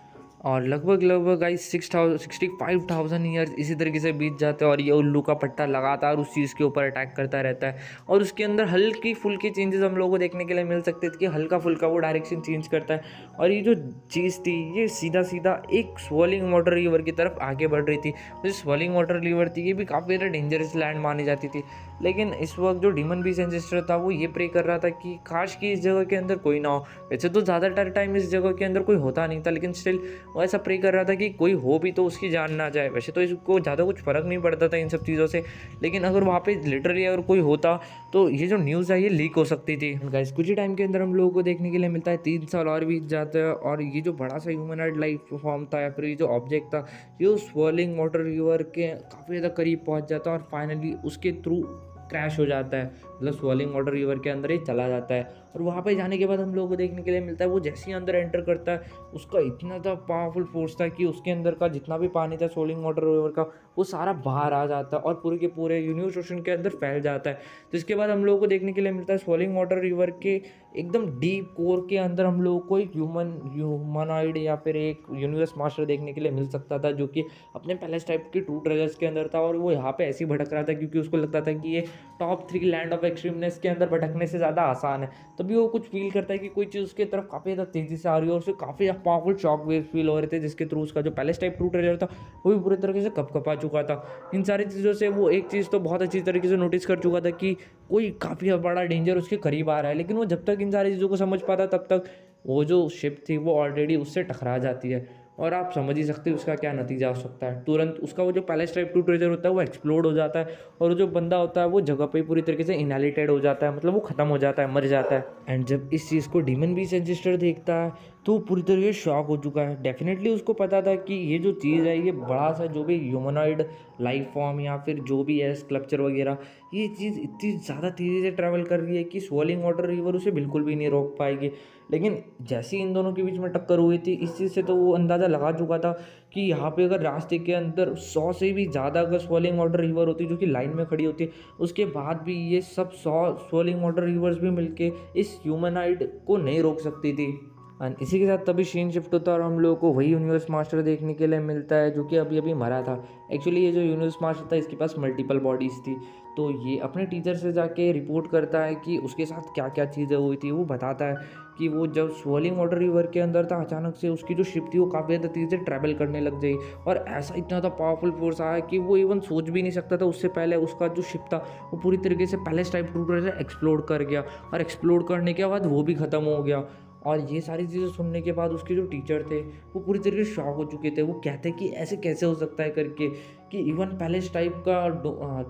और लगभग लगभग गाइस 65,000 ईयर्स इसी तरीके से बीत जाते हैं और ये उल्लू का पट्टा लगातार उस चीज़ के ऊपर अटैक करता रहता है। और उसके अंदर हल्की फुल्की चेंजेस हम लोगों को देखने के लिए मिल सकते थे कि हल्का फुल्का वो डायरेक्शन चेंज करता है। और ये जो चीज़ थी ये सीधा सीधा एक स्वर्लिंग वाटर रिवर की तरफ आगे बढ़ रही थी। जो स्वर्लिंग वाटर रिवर थी ये भी काफ़ी ज़्यादा डेंजरस लैंड मानी जाती थी। लेकिन इस वक्त जो डीमन बीस्ट एंसेस्टर था वो ये प्रे कर रहा था कि काश कि इस जगह के अंदर कोई ना हो। वैसे तो ज़्यादातर टाइम इस जगह के अंदर कोई होता नहीं था, लेकिन स्टिल वो ऐसा प्रे कर रहा था कि कोई हो भी तो उसकी जान ना जाए। वैसे तो इसको ज़्यादा कुछ फ़र्क नहीं पड़ता था इन सब चीज़ों से, लेकिन अगर वहाँ पे लिटरली अगर कोई होता तो ये जो न्यूज़ है ये लीक हो सकती थी। गाइस, कुछ ही टाइम के अंदर हम लोगों को देखने के लिए मिलता है 3 साल और बीत जाते हैं और ये जो बड़ा सा ह्यूमनॉइड लाइफ फॉर्म था या फिर ये जो ऑब्जेक्ट था ये उस स्वर्लिंग वाटर रिवर के काफ़ी ज़्यादा करीब पहुँच जाता है और फाइनली उसके थ्रू क्रैश हो जाता है। मतलब स्वर्लिंग वाटर रिवर के अंदर ही चला जाता है। और वहाँ पे जाने के बाद हम लोगों को देखने के लिए मिलता है वो जैसे ही अंदर एंटर करता है उसका इतना ज़्यादा पावरफुल फोर्स था कि उसके अंदर का जितना भी पानी था स्वर्लिंग वाटर रिवर का वो सारा बाहर आ जाता है और पूरे के पूरे यूनिवर्स ओशन के अंदर फैल जाता है। तो इसके बाद हम लोगों को देखने के लिए मिलता है स्वर्लिंग वाटर रिवर के एकदम डीप कोर के अंदर हम लोगों को एक ह्यूमनॉइड या फिर एक यूनिवर्स मास्टर देखने के लिए मिल सकता था, जो कि अपने पैलेस टाइप के 2 ट्रेजर्स के अंदर था। और वो यहाँ पे ऐसे ही भटक रहा था क्योंकि उसको लगता था कि ये टॉप 3 लैंड ऑफ एक्सट्रीमनेस के अंदर भटकने से ज़्यादा आसान है। तभी वो कुछ फील करता है कि कोई चीज़ उसके तरफ काफ़ी ज़्यादा तेज़ी से आ रही है और उसे काफ़ी पावरफुल शॉक वेव फील हो रहे थे, जिसके थ्रू उसका जो पैलेस टाइप 2 ट्रेजर था वो भी पूरी तरीके से कँपा चुका था। इन सारी चीज़ों से वो एक चीज़ तो बहुत अच्छी तरीके से नोटिस कर चुका था कि कोई काफ़ी बड़ा डेंजर उसके करीब आ रहा है, लेकिन वो जब तक इन सारी चीज़ों को समझ पाता तब तक वो जो शिप थी वो ऑलरेडी उससे टकरा जाती है। और आप समझ ही सकते हैं उसका क्या नतीजा हो सकता है। तुरंत उसका वो जो पैलेस टाइप 2 ट्रेजर होता है वो एक्सप्लोड हो जाता है और वो जो बंदा होता है वो जगह पे ही पूरी तरीके से इनहेलिटेड हो जाता है, मतलब वो ख़त्म हो जाता है, मर जाता है। एंड जब इस चीज़ को डीमन बीस्ट एंसेस्टर देखता है तो वो पूरी तरीके से शॉक हो चुका है। डेफिनेटली उसको पता था कि ये जो चीज़ है, ये बड़ा सा जो भी ह्यूमनॉइड लाइफ फॉर्म या फिर जो भी है स्कल्पचर वगैरह, ये चीज़ इतनी ज़्यादा तेज़ी से ट्रैवल कर रही है कि स्वॉलिंग वाटर रिवर उसे बिल्कुल भी नहीं रोक पाएगी। लेकिन जैसे ही इन दोनों के बीच में टक्कर हुई थी, इस चीज़ से तो वो अंदाज़ा लगा चुका था कि यहाँ पे अगर रास्ते के अंदर 100 से भी ज़्यादा अगर स्वॉलिंग वाटर रिवर होती जो कि लाइन में खड़ी होती, उसके बाद भी ये सब 100 स्वॉलिंग वाटर रिवर्स भी मिलके इस ह्यूमनॉइड को नहीं रोक सकती थी। एंड इसी के साथ तभी सीन शिफ्ट होता है और हम लोगों को वही यूनिवर्स मास्टर देखने के लिए मिलता है जो कि अभी अभी मरा था। एक्चुअली ये जो यूनिवर्स मास्टर था इसके पास मल्टीपल बॉडीज़ थी, तो ये अपने टीचर से जाके रिपोर्ट करता है कि उसके साथ क्या क्या चीज़ें हुई थी। वो बताता है कि वो जब स्वॉलिंग वाटर रिवर के अंदर था, अचानक से उसकी जो शिप थी वो काफ़ी ज़्यादा तेज़ी से ट्रैवल करने लग गई और ऐसा इतना ज़्यादा पावरफुल फोर्स आया कि वो इवन सोच भी नहीं सकता था। उससे पहले उसका जो शिप था वो पूरी तरीके से पैलेस टाइप टूट से एक्सप्लोड कर गया और एक्सप्लोड करने के बाद वो भी ख़त्म हो गया। और ये सारी चीज़ें सुनने के बाद उसके जो टीचर थे वो पूरी तरीके से शॉक हो चुके थे। वो कहते कि ऐसे कैसे हो सकता है करके, कि इवन पैलेस टाइप का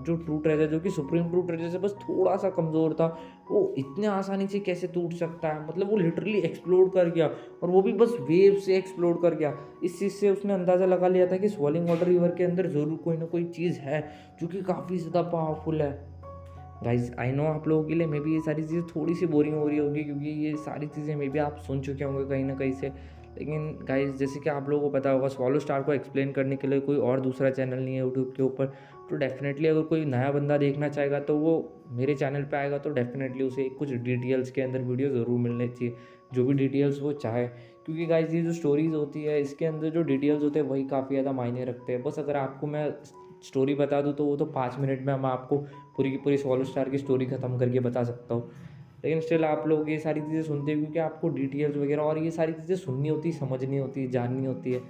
जो ट्रू ट्रेजर, जो कि सुप्रीम ट्रू ट्रेजर से बस थोड़ा सा कमज़ोर था, वो इतने आसानी से कैसे टूट सकता है। मतलब वो लिटरली एक्सप्लोड कर गया और वो भी बस वेव से एक्सप्लोड कर गया। इस चीज़ से उसने अंदाज़ा लगा लिया था कि स्वॉलिंग वाटर रिवर के अंदर ज़रूर कोई ना कोई चीज़ है जो कि काफ़ी ज़्यादा पावरफुल है। गाइज आई नो आप लोगों के लिए मे बी ये सारी चीज़ें थोड़ी सी बोरिंग हो रही होगी क्योंकि ये सारी चीज़ें मे बी आप सुन चुके होंगे कहीं ना कहीं से। लेकिन गाइज जैसे कि आप लोगों को पता होगा, स्वॉलो स्टार को एक्सप्लेन करने के लिए कोई और दूसरा चैनल नहीं है यूट्यूब के ऊपर। तो डेफिनेटली अगर कोई नया बंदा देखना चाहेगा तो वो मेरे चैनल पे आएगा, तो डेफिनेटली उसे कुछ डिटेल्स के अंदर वीडियो ज़रूर मिलनी चाहिए, जो भी डिटेल्स वो चाहे। क्योंकि गाइज ये जो स्टोरीज़ होती है इसके अंदर जो डिटेल्स होते हैं वही काफ़ी ज़्यादा मायने रखते हैं। बस अगर आपको मैं स्टोरी बता दूँ तो वो तो 5 मिनट में मैं आपको पूरी की पूरी स्वॉलो स्टार की स्टोरी ख़त्म करके बता सकता हूँ। लेकिन स्टिल आप लोग ये सारी चीज़ें सुनते हैं क्योंकि आपको डिटेल्स वगैरह और ये सारी चीज़ें सुननी होती है, समझनी होती है, जाननी होती है।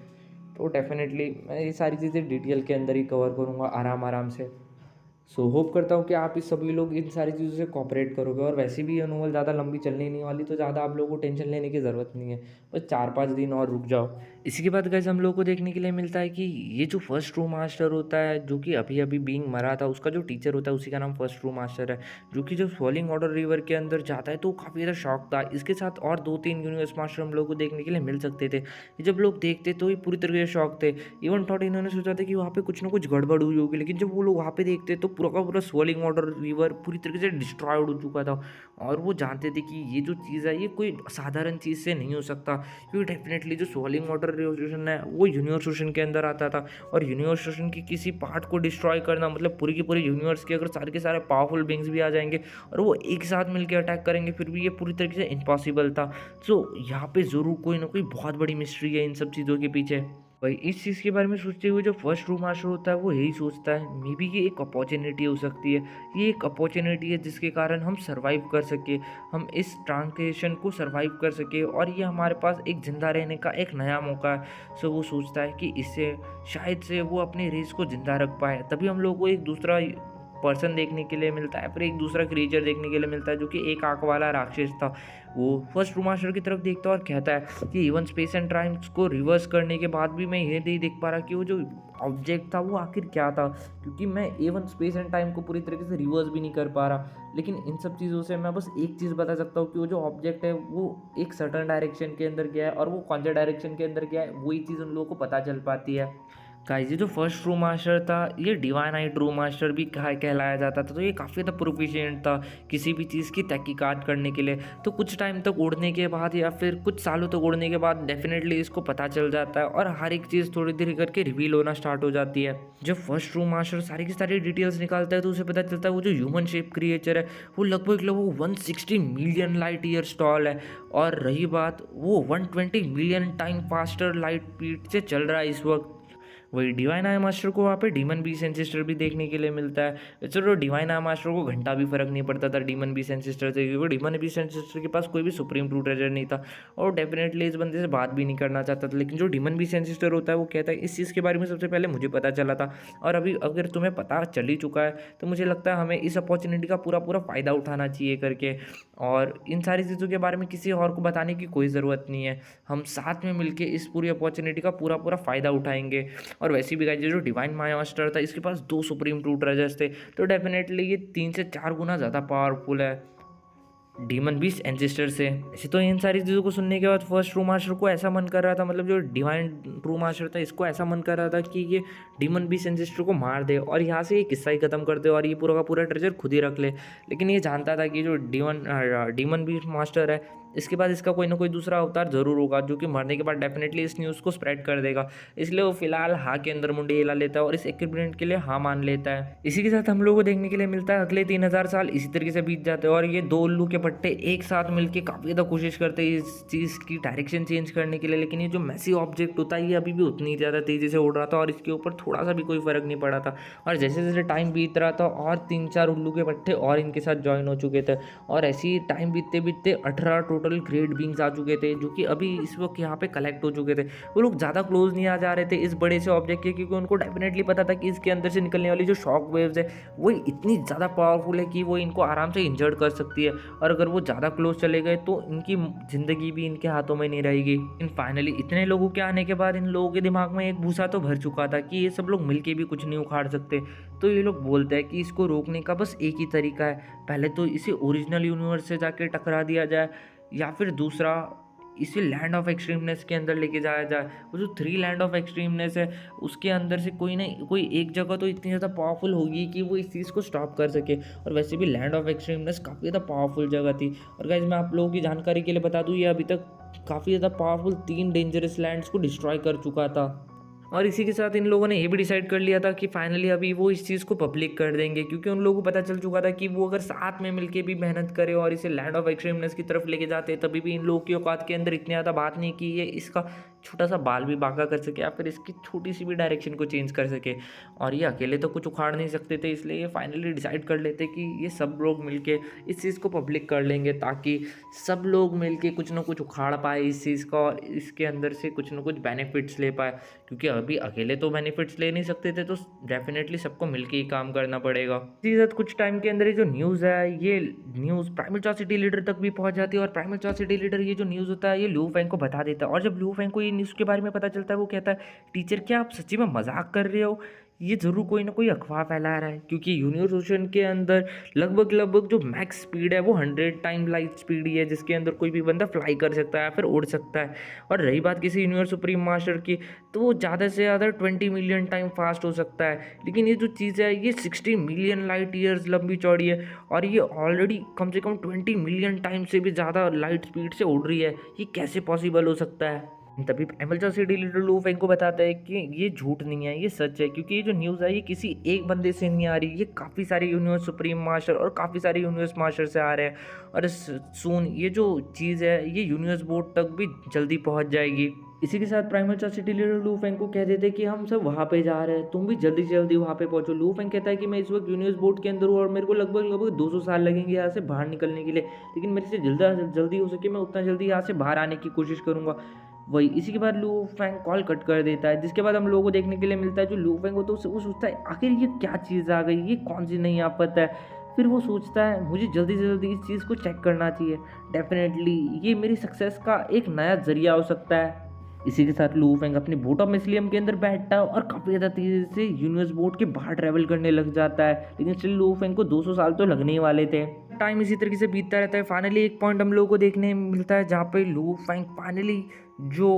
तो डेफ़िनेटली मैं ये सारी चीज़ें डिटेल के अंदर ही कवर करूँगा आराम आराम से। सो होप करता हूँ कि आप इस सभी लोग इन सारी चीज़ों से कोऑपरेट करोगे। और वैसे भी ये नोवेल ज़्यादा लंबी चलने नहीं वाली, तो ज़्यादा आप लोगों को टेंशन लेने की ज़रूरत नहीं है। बस 4-5 दिन और रुक जाओ। इसी के बाद गाइस हम लोगों को देखने के लिए मिलता है कि ये जो फर्स्ट ट्रू मास्टर होता है, जो कि अभी अभी बीइंग मरा था, उसका जो टीचर होता है उसी का नाम फर्स्ट ट्रू मास्टर है, जो कि जब स्वॉलिंग वाटर रिवर के अंदर जाता है तो काफ़ी ज़्यादा शॉक था। इसके साथ और 2-3 यूनिवर्स मास्टर हम लोग को देखने के लिए मिल सकते थे। ये जब लोग देखते तो ये पूरी तरीके से शॉक थे। इवन थॉट इन्होंने सोचा था कि वहाँ पे कुछ ना कुछ गड़बड़ हुई होगी, लेकिन जब वो लोग वहाँ पे देखते तो पूरा का पूरा स्वॉलिंग वाटर रिवर पूरी तरीके से डिस्ट्रॉयड हो चुका था। और वो जानते थे कि ये जो चीज़ है ये कोई साधारण चीज़ से नहीं हो सकता, क्योंकि डेफिनेटली जो स्वॉलिंग वाटर रिवोल्यूशन है वो यूनिवर्स ओशन के अंदर आता था। और यूनिवर्स ओशन की किसी पार्ट को डिस्ट्रॉय करना मतलब पूरी की पूरी यूनिवर्स के अगर सारे के सारे पावरफुल बींग्स भी आ जाएंगे और वो एक साथ मिलकर अटैक करेंगे फिर भी ये पूरी तरीके से इम्पॉसिबल था। सो यहाँ पे ज़रूर कोई ना कोई बहुत बड़ी मिस्ट्री है इन सब चीज़ों के पीछे। भाई इस चीज़ के बारे में सोचते हुए जो फर्स्ट रूम मास्टर होता है वो यही सोचता है मे बी ये एक अपॉर्चुनिटी हो सकती है। ये एक अपॉर्चुनिटी है जिसके कारण हम सर्वाइव कर सके, हम इस ट्रांसलेशन को सर्वाइव कर सके और ये हमारे पास एक ज़िंदा रहने का एक नया मौका है। सो वो सोचता है कि इससे शायद से वो अपनी रेस को ज़िंदा रख पाए। तभी हम लोग को एक दूसरा पर्सन देखने के लिए मिलता है, फिर एक दूसरा क्रिएचर देखने के लिए मिलता है जो कि एक आंख वाला राक्षस था। वो फर्स्ट रूमास्टर की तरफ देखता है और कहता है कि इवन स्पेस एंड टाइम्स को रिवर्स करने के बाद भी मैं ये नहीं देख पा रहा कि वो जो ऑब्जेक्ट था वो आखिर क्या था, क्योंकि मैं इवन स्पेस एंड टाइम को पूरी तरीके से रिवर्स भी नहीं कर पा रहा। लेकिन इन सब चीज़ों से मैं बस एक चीज़ बता सकता हूँ कि वो जो ऑब्जेक्ट है वो एक सर्टन डायरेक्शन के अंदर गया है और वो कौन से डायरेक्शन के अंदर गया है वही चीज़ उन लोगों को पता चल पाती है। गाइस ये जो फर्स्ट ट्रू मास्टर था ये डिवाइन आई ट्रू मास्टर भी कहलाया जाता था। तो ये काफ़ी ज़्यादा प्रोफिशिएंट था किसी भी चीज़ की तहकीकात करने के लिए। तो कुछ टाइम तक उड़ने के बाद या फिर कुछ सालों तक उड़ने के बाद डेफिनेटली इसको पता चल जाता है और हर एक चीज़ थोड़ी देर करके रिवील होना स्टार्ट हो जाती है। जब फर्स्ट ट्रू मास्टर सारी की सारी डिटेल्स निकालता है तो उसे पता चलता है वो जो ह्यूमन शेप क्रिएचर है वो लगभग 160 मिलियन लाइट ईयर्स टॉल है। और रही बात वो 120 million time faster light speed से चल रहा है इस वक्त। वही डिवाइन आई मास्टर को वहाँ पे डीमन बीस्ट एंसेस्टर भी देखने के लिए मिलता है। चलो डिवाइन आई मास्टर को घंटा भी फर्क नहीं पड़ता था डीमन बीस्ट एंसेस्टर से, क्योंकि डीमन बीस्ट एंसेस्टर के पास कोई भी सुप्रीम ट्रू ट्रेजर नहीं था और डेफिनेटली इस बंदे से बात भी नहीं करना चाहता था। लेकिन जो डीमन बीस्ट एंसेस्टर होता है वो कहता है इस चीज़ के बारे में सबसे पहले मुझे पता चला था और अभी अगर तुम्हें पता चल ही चुका है तो मुझे लगता है हमें इस अपॉर्चुनिटी का पूरा पूरा फ़ायदा उठाना चाहिए करके। और इन सारी चीज़ों के बारे में किसी और को बताने की कोई ज़रूरत नहीं है, हम साथ में मिलके इस पूरी अपॉर्चुनिटी का पूरा पूरा फ़ायदा उठाएंगे। और वैसे भी गाइस जो डिवाइन मास्टर था इसके पास 2 सुप्रीम ट्रू ट्रेजर्स थे, तो डेफिनेटली ये 3 से 4 गुना ज़्यादा पावरफुल है डीमन बीस्ट एंसेस्टर से। ऐसे तो इन सारी चीज़ों को सुनने के बाद फर्स्ट ट्रू मास्टर को ऐसा मन कर रहा था, मतलब जो डिवाइन ट्रू मास्टर था इसको ऐसा मन कर रहा था कि ये डीमन बीस्ट एंसेस्टर को मार दे और यहाँ से ये किस्सा ही खत्म कर दे और ये पूरा का पूरा ट्रेजर खुद ही रख ले। लेकिन ये जानता था कि जो डीमन बीस्ट मास्टर है इसके बाद इसका कोई ना कोई दूसरा अवतार ज़रूर होगा जो कि मरने के बाद डेफिनेटली इस न्यूज़ को स्प्रेड कर देगा। इसलिए वो फिलहाल हाँ के अंदर मुंडी हिला लेता है और इस एग्रीमेंट के लिए हाँ मान लेता है। इसी के साथ हम लोगों को देखने के लिए मिलता है अगले 3000 साल इसी तरीके से बीत जाते हैं और ये 2 उल्लू के पट्टे एक साथ मिलकर काफ़ी ज़्यादा कोशिश करते हैं इस चीज़ की डायरेक्शन चेंज करने के लिए। लेकिन ये जो मैसी ऑब्जेक्ट होता है ये अभी भी उतनी ज़्यादा तेज़ी से उड़ रहा था और इसके ऊपर थोड़ा सा भी कोई फ़र्क नहीं पड़ा था। और जैसे जैसे टाइम बीत रहा था और 3-4 उल्लू के पट्टे और इनके साथ ज्वाइन हो चुके थे और ऐसे ही टाइम बीतते बीतते 18 टोटल ग्रेट बींग्स आ चुके थे जो कि अभी इस वक्त यहाँ पे कलेक्ट हो चुके थे। वो लोग ज़्यादा क्लोज नहीं आ जा रहे थे इस बड़े से ऑब्जेक्ट के, क्योंकि उनको डेफिनेटली पता था कि इसके अंदर से निकलने वाली जो शॉक वेव्स है वो इतनी ज़्यादा पावरफुल है कि वो इनको आराम से इंजर्ड कर सकती है और अगर वो ज़्यादा क्लोज चले गए तो इनकी ज़िंदगी भी इनके हाथों में नहीं रहेगी। इन फाइनली इतने लोगों के आने के बाद इन लोगों के दिमाग में एक भूसा तो भर चुका था कि ये सब लोग मिलके भी कुछ नहीं उखाड़ सकते। तो ये लोग बोलते हैं कि इसको रोकने का बस एक ही तरीका है, पहले तो इसे ओरिजिनल यूनिवर्स से जाके टकरा दिया जाए या फिर दूसरा इसे लैंड ऑफ एक्सट्रीमनेस के अंदर लेके जाया जाए। वो जो 3 लैंड ऑफ एक्सट्रीमनेस है उसके अंदर से कोई ना कोई एक जगह तो इतनी ज़्यादा पावरफुल होगी कि वो इस चीज़ को स्टॉप कर सके। और वैसे भी लैंड ऑफ एक्सट्रीमनेस काफ़ी ज़्यादा पावरफुल जगह थी। और गाइस मैं आप लोगों की जानकारी के लिए बता दूँ ये अभी तक काफ़ी ज़्यादा पावरफुल 3 डेंजरस लैंड्स को डिस्ट्रॉय कर चुका था। और इसी के साथ इन लोगों ने ये भी डिसाइड कर लिया था कि फाइनली अभी वो इस चीज़ को पब्लिक कर देंगे, क्योंकि उन लोगों को पता चल चुका था कि वो अगर साथ में मिलके भी मेहनत करे और इसे लैंड ऑफ एक्सट्रीमनेस की तरफ लेके जाते तभी भी इन लोगों की औकात के अंदर इतनी ज़्यादा बात नहीं कि ये इसका छोटा सा बाल भी बांका कर सके या फिर इसकी छोटी सी भी डायरेक्शन को चेंज कर सके। और ये अकेले तो कुछ उखाड़ नहीं सकते थे, इसलिए ये फाइनली डिसाइड कर लेते कि ये सब लोग मिलके इस चीज़ को पब्लिक कर लेंगे ताकि सब लोग मिलके कुछ ना कुछ उखाड़ पाए इस चीज़ का और इसके अंदर से कुछ ना कुछ बेनिफिट्स ले पाए। क्योंकि अभी अकेले तो बेनिफिट्स ले नहीं सकते थे, तो डेफिनेटली सबको मिलके ही काम करना पड़ेगा। इसी के साथ कुछ टाइम के अंदर ये जो न्यूज़ है ये न्यूज़ प्राइमल चॉसिटी लीडर तक भी पहुंच जाती है और प्राइमल चॉसिटी लीडर ये जो न्यूज़ होता है ये लू फेंग को बता देता है। और जब लू फेंग को ये न्यूज़ के बारे में पता चलता है वो कहता है टीचर क्या आप सच्ची में मजाक कर रहे हो, ये ज़रूर कोई ना कोई अफवाह फैला रहा है। क्योंकि यूनिवर्स ओशन के अंदर लगभग जो मैक्स स्पीड है वो 100 टाइम लाइट स्पीड ही है जिसके अंदर कोई भी बंदा फ्लाई कर सकता है या फिर उड़ सकता है। और रही बात किसी यूनिवर्स सुप्रीम मास्टर की तो वो ज़्यादा से ज़्यादा 20 मिलियन टाइम फास्ट हो सकता है। लेकिन ये जो चीज़ है ये 60 मिलियन लाइट ईयर्स लंबी चौड़ी है और ये ऑलरेडी कम से कम 20 मिलियन टाइम से भी ज़्यादा लाइट स्पीड से उड़ रही है। ये कैसे पॉसिबल हो सकता है? तभी प्राइमल चॉसिटी लीडर लू फेंग को बताता है कि ये झूठ नहीं है, ये सच है। क्योंकि ये जो न्यूज़ है ये किसी एक बंदे से नहीं आ रही, ये काफ़ी सारे यूनिवर्स सुप्रीम मास्टर और काफ़ी सारे यूनिवर्स मास्टर से आ रहे हैं। और सून ये जो चीज़ है ये यूनिवर्स बोर्ड तक भी जल्दी पहुंच जाएगी। इसी के साथ प्राइमल चॉसिटी लीडर लू फेंग को कह देते कि हम सब वहाँ पे जा रहे हैं, तुम भी जल्दी से जल्दी वहाँ पे पहुँचो। लू फेंग कहता है कि मैं इस वक्त यूनिवर्स बोर्ड के अंदर हूँ और मेरे को लगभग 200 साल लगेंगे यहाँ से बाहर निकलने के लिए, लेकिन मेरे से जल्दी हो सके मैं उतना जल्दी यहाँ से बाहर आने की कोशिश करूँगा। वही इसी के बाद लू फेंग कॉल कट कर देता है, जिसके बाद हम लोगों को देखने के लिए मिलता है जो लू फेंग होता है वो सोचता है आखिर ये क्या चीज़ आ गई, ये कौन सी नई आफत है। फिर वो सोचता है मुझे जल्दी से जल्दी इस चीज़ को चेक करना चाहिए, डेफिनेटली ये मेरी सक्सेस का एक नया जरिया हो सकता है। इसी के साथ लू फेंग अपनी बोट ऑफ मिसलियम के अंदर बैठता है और काफ़ी ज़्यादा तेज़ी से यूनिवर्स बोट के बाहर ट्रैवल करने लग जाता है। लेकिन स्टिल लू फेंग को 200 साल तो लगने ही वाले थे। टाइम इसी तरीके से बीतता रहता है। फाइनली एक पॉइंट हम लोगों को देखने मिलता है जहाँ पे लू फेंग फाइनली जो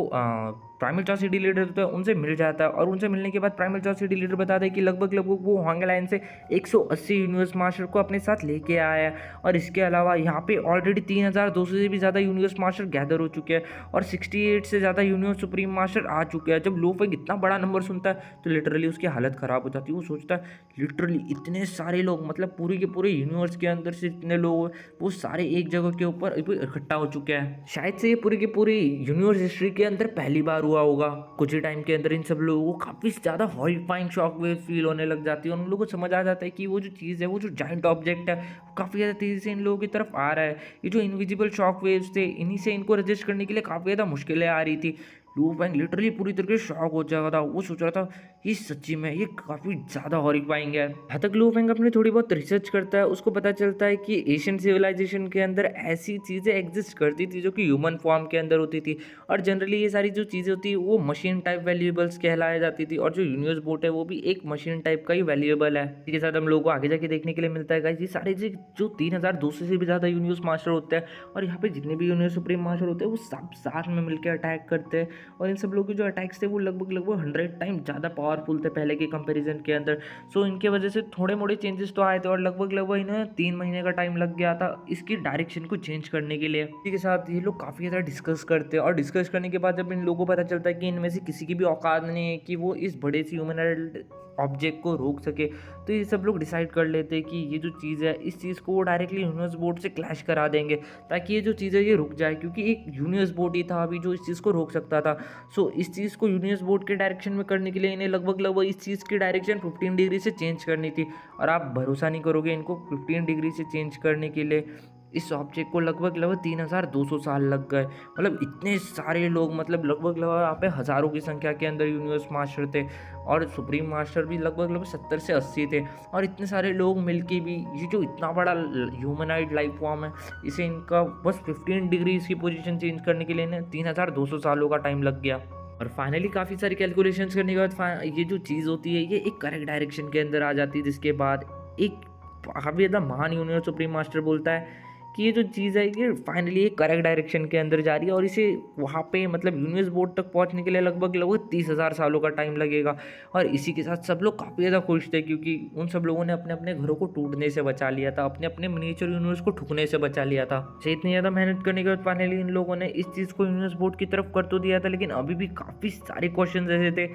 प्राइमल अट्रॉसिटी लीडर होता है उनसे मिल जाता है, और उनसे मिलने के बाद प्राइमल अट्रॉसिटी लीडर बताता है कि लगभग लगभग वो होंग लाइन से 180 यूनिवर्स मास्टर को अपने साथ लेके आया है। और इसके अलावा यहाँ पे ऑलरेडी 3200 से भी ज़्यादा यूनिवर्स मास्टर गैदर हो चुके हैं और 68 से ज़्यादा यूनिवर्स सुप्रीम मास्टर आ चुके हैं। जब लो फेंग इतना बड़ा नंबर सुनता है तो लिटरली उसकी हालत ख़राब हो जाती है। वो सोचता है लिटरली इतने सारे लोग, मतलब पूरे के पूरे यूनिवर्स के अंदर से इतने लोग वो सारे एक जगह के ऊपर इकट्ठा हो चुके हैं। शायद से ये पूरी की पूरी यूनिवर्स हिस्ट्री के अंदर पहली बार हुआ होगा। कुछ ही टाइम के अंदर इन सब लोगों को काफ़ी ज़्यादा हॉरिफाइंग शॉक वेव फील होने लग जाती है। उन लोगों को समझ आ जाता है कि वो जो चीज़ है, वो जो जाइंट ऑब्जेक्ट है, वो काफ़ी ज़्यादा तेज़ी से इन लोगों की तरफ आ रहा है। ये जो इनविजिबल शॉक वेव्स थे, इन्हीं से इनको रजिस्ट करने के लिए काफ़ी ज़्यादा मुश्किलें आ रही थी। लू फेंग लिटरली पूरी तरीके से शॉक हो जाएगा था। वो सोच रहा था कि सच्ची में ये काफ़ी ज़्यादा हॉरिफाइंग है। जहाँ तक लू फेंग अपनी थोड़ी बहुत रिसर्च करता है, उसको पता चलता है कि एशियन सिविलाइजेशन के अंदर ऐसी चीज़ें एग्जिस्ट करती थी जो कि ह्यूमन फॉर्म के अंदर होती थी, और जनरली ये सारी जो चीज़ें होती है वो मशीन टाइप वैल्यूएबल्स कहलाया जाती थी, और जो यूनिवर्स बोट है वो भी एक मशीन टाइप का ही वैल्यूएबल है। इसी के साथ हम लोगों को आगे जाके देखने के लिए मिलता है गाइस, ये सारे जो 3200 से भी ज़्यादा यूनिवर्स मास्टर होते हैं, और यहाँ पे जितने भी यूनिवर्स सुप्रीम मास्टर होते हैं वो सब साथ में मिलकर अटैक करते हैं। और इन सब लोगों के जो अटैक्स थे वो लगभग 100 टाइम ज़्यादा पावरफुल थे पहले के कंपैरिजन के अंदर। सो इनके वजह से थोड़े मोड़े चेंजेस तो आए थे, और लगभग इन्हें 3 महीने का टाइम लग गया था इसकी डायरेक्शन को चेंज करने के लिए। इसी के साथ ये लोग काफ़ी ज़्यादा डिस्कस करते हैं, और डिस्कस करने के बाद जब इन लोगों को पता चलता है कि इनमें से किसी की भी औकात नहीं है कि वो इस बड़े सी ह्यूमनॉइड ऑब्जेक्ट को रोक सके, तो ये सब लोग डिसाइड कर लेते हैं कि ये जो चीज़ है, इस चीज़ को वो डायरेक्टली यूनिवर्स बोर्ड से क्लैश करा देंगे ताकि ये जो चीज़ है ये रुक जाए, क्योंकि एक यूनिवर्स बोर्ड ही था अभी जो इस चीज़ को रोक सकता था। सो इस चीज़ को यूनिवर्स बोर्ड के डायरेक्शन में करने के लिए इन्हें लगभग इस चीज़ की डायरेक्शन 15 डिग्री से चेंज करनी थी, और आप भरोसा नहीं करोगे, इनको 15 डिग्री से चेंज करने के लिए इस ऑब्जेक्ट को लगभग 3200 साल लग गए। मतलब इतने सारे लोग, मतलब लगभग यहाँ पे हज़ारों की संख्या के अंदर यूनिवर्स मास्टर थे, और सुप्रीम मास्टर भी लगभग 70 से 80 थे, और इतने सारे लोग मिलके भी ये जो इतना बड़ा ह्यूमनॉइड लाइफ फॉर्म है, इसे इनका बस 15 डिग्री इसकी पोजीशन चेंज करने के लिए इन्हें 3200 सालों का टाइम लग गया। और फाइनली काफ़ी सारी कैलकुलेशंस करने के बाद ये जो चीज़ होती है ये एक करेक्ट डायरेक्शन के अंदर आ जाती है, जिसके बाद एक काफ़ी ज़्यादा महान यूनिवर्स सुप्रीम मास्टर बोलता है कि ये जो चीज़ है ये फाइनली एक करेक्ट डायरेक्शन के अंदर जा रही है, और इसे वहाँ पे मतलब यूनिवर्स बोर्ड तक पहुँचने के लिए लगभग 30,000 सालों का टाइम लगेगा। और इसी के साथ सब लोग काफ़ी ज़्यादा खुश थे, क्योंकि उन सब लोगों ने अपने अपने घरों को टूटने से बचा लिया था, अपने अपने मिनिएचर यूनिवर्स को ठुकने से बचा लिया था। से इतनी ज़्यादा मेहनत करने के बाद फाइनली इन लोगों ने इस चीज़ को यूनिवर्स बोर्ड की तरफ कर तो दिया था, लेकिन अभी भी काफ़ी सारे क्वेश्चन ऐसे थे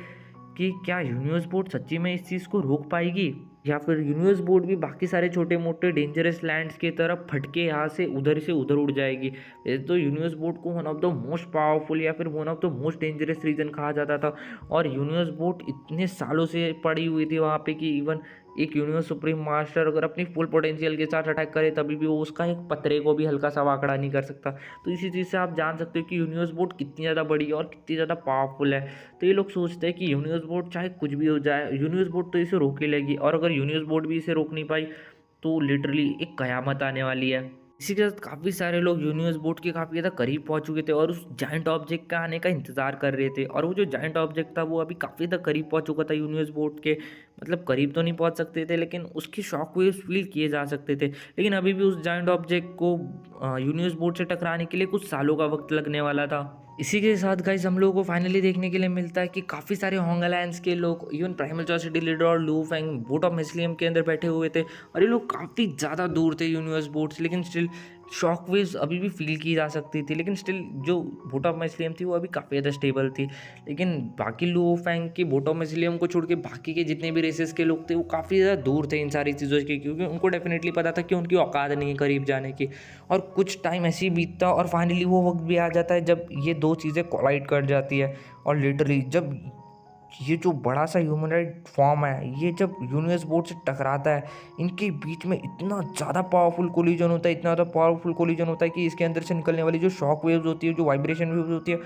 कि क्या यूनिवर्स बोर्ड सच्ची में इस चीज़ को रोक पाएगी, या फिर यूनिवर्स बोर्ड भी बाकी सारे छोटे मोटे डेंजरस लैंड्स की तरफ फटके यहाँ से उधर उड़ जाएगी। वैसे तो यूनिवर्स बोर्ड को one of the most powerful या फिर one of the most dangerous region कहा जाता था, और यूनिवर्स बोर्ड इतने सालों से पड़ी हुई थी वहाँ पे कि इवन एक यूनिवर्स सुप्रीम मास्टर अगर अपनी फुल पोटेंशियल के साथ अटैक करे तभी भी वो उसका एक पतरे को भी हल्का सा वाकड़ा नहीं कर सकता। तो इसी चीज़ से आप जान सकते हो कि यूनिवर्स बोर्ड कितनी ज़्यादा बड़ी है और कितनी ज़्यादा पावरफुल है। तो ये लोग सोचते हैं कि यूनिवर्स बोर्ड चाहे कुछ भी हो जाए, यूनिवर्स बोर्ड तो इसे रोक ही लेगी, और अगर यूनिवर्स बोर्ड भी इसे रोक नहीं पाई तो लिटरली एक कयामत आने वाली है। इसी के साथ काफ़ी सारे लोग यूनिवर्स बोर्ड के काफ़ी ज़्यादा करीब पहुंच चुके थे और उस जाइंट ऑब्जेक्ट का आने का इंतज़ार कर रहे थे, और वो जो जाइंट ऑब्जेक्ट था वो अभी काफ़ी ज़्यादा करीब पहुंच चुका था यूनिवर्स बोर्ड के। मतलब करीब तो नहीं पहुंच सकते थे, लेकिन उसके शॉक वेव्स फील किए जा सकते थे, लेकिन अभी भी उस जाइंट ऑब्जेक्ट को यूनिवर्स बोर्ड से टकराने के लिए कुछ सालों का वक्त लगने वाला था। इसी के साथ गाइस हम लोगों को फाइनली देखने के लिए मिलता है कि काफ़ी सारे होंग अलायंस के लोग, इवन प्राइमल अट्रॉसिटी लीडर और लू फेंग बोट ऑफ मिसलियम के अंदर बैठे हुए थे, और ये लोग काफ़ी ज़्यादा दूर थे यूनिवर्स बोर्ड से, लेकिन स्टिल शॉक वेव्स अभी भी फील की जा सकती थी। लेकिन स्टिल जो बोट ऑफ मिसलियम थी वो अभी काफ़ी ज़्यादा स्टेबल थी, लेकिन बाकी लू फेंग की बोट ऑफ मिसलियम को छोड़ के बाकी के जितने भी रेसेस के लोग थे वो काफ़ी ज़्यादा दूर थे इन सारी चीज़ों के, क्योंकि उनको डेफिनेटली पता था कि उनकी औकात नहीं है करीब जाने की। और कुछ टाइम ऐसे ही बीतता और फाइनली वो वक्त भी आ जाता है जब ये दो चीज़ें कोलाइड कर जाती है, और लिटरली जब ये जो बड़ा सा ह्यूमनॉइड फॉर्म है ये जब यूनिवर्स बोर्ड से टकराता है, इनके बीच में इतना ज़्यादा पावरफुल कोलिजन होता है, इतना ज़्यादा पावरफुल कोलिजन होता है कि इसके अंदर से निकलने वाली जो शॉक वेव्स होती है, जो वाइब्रेशन वेव्स होती है,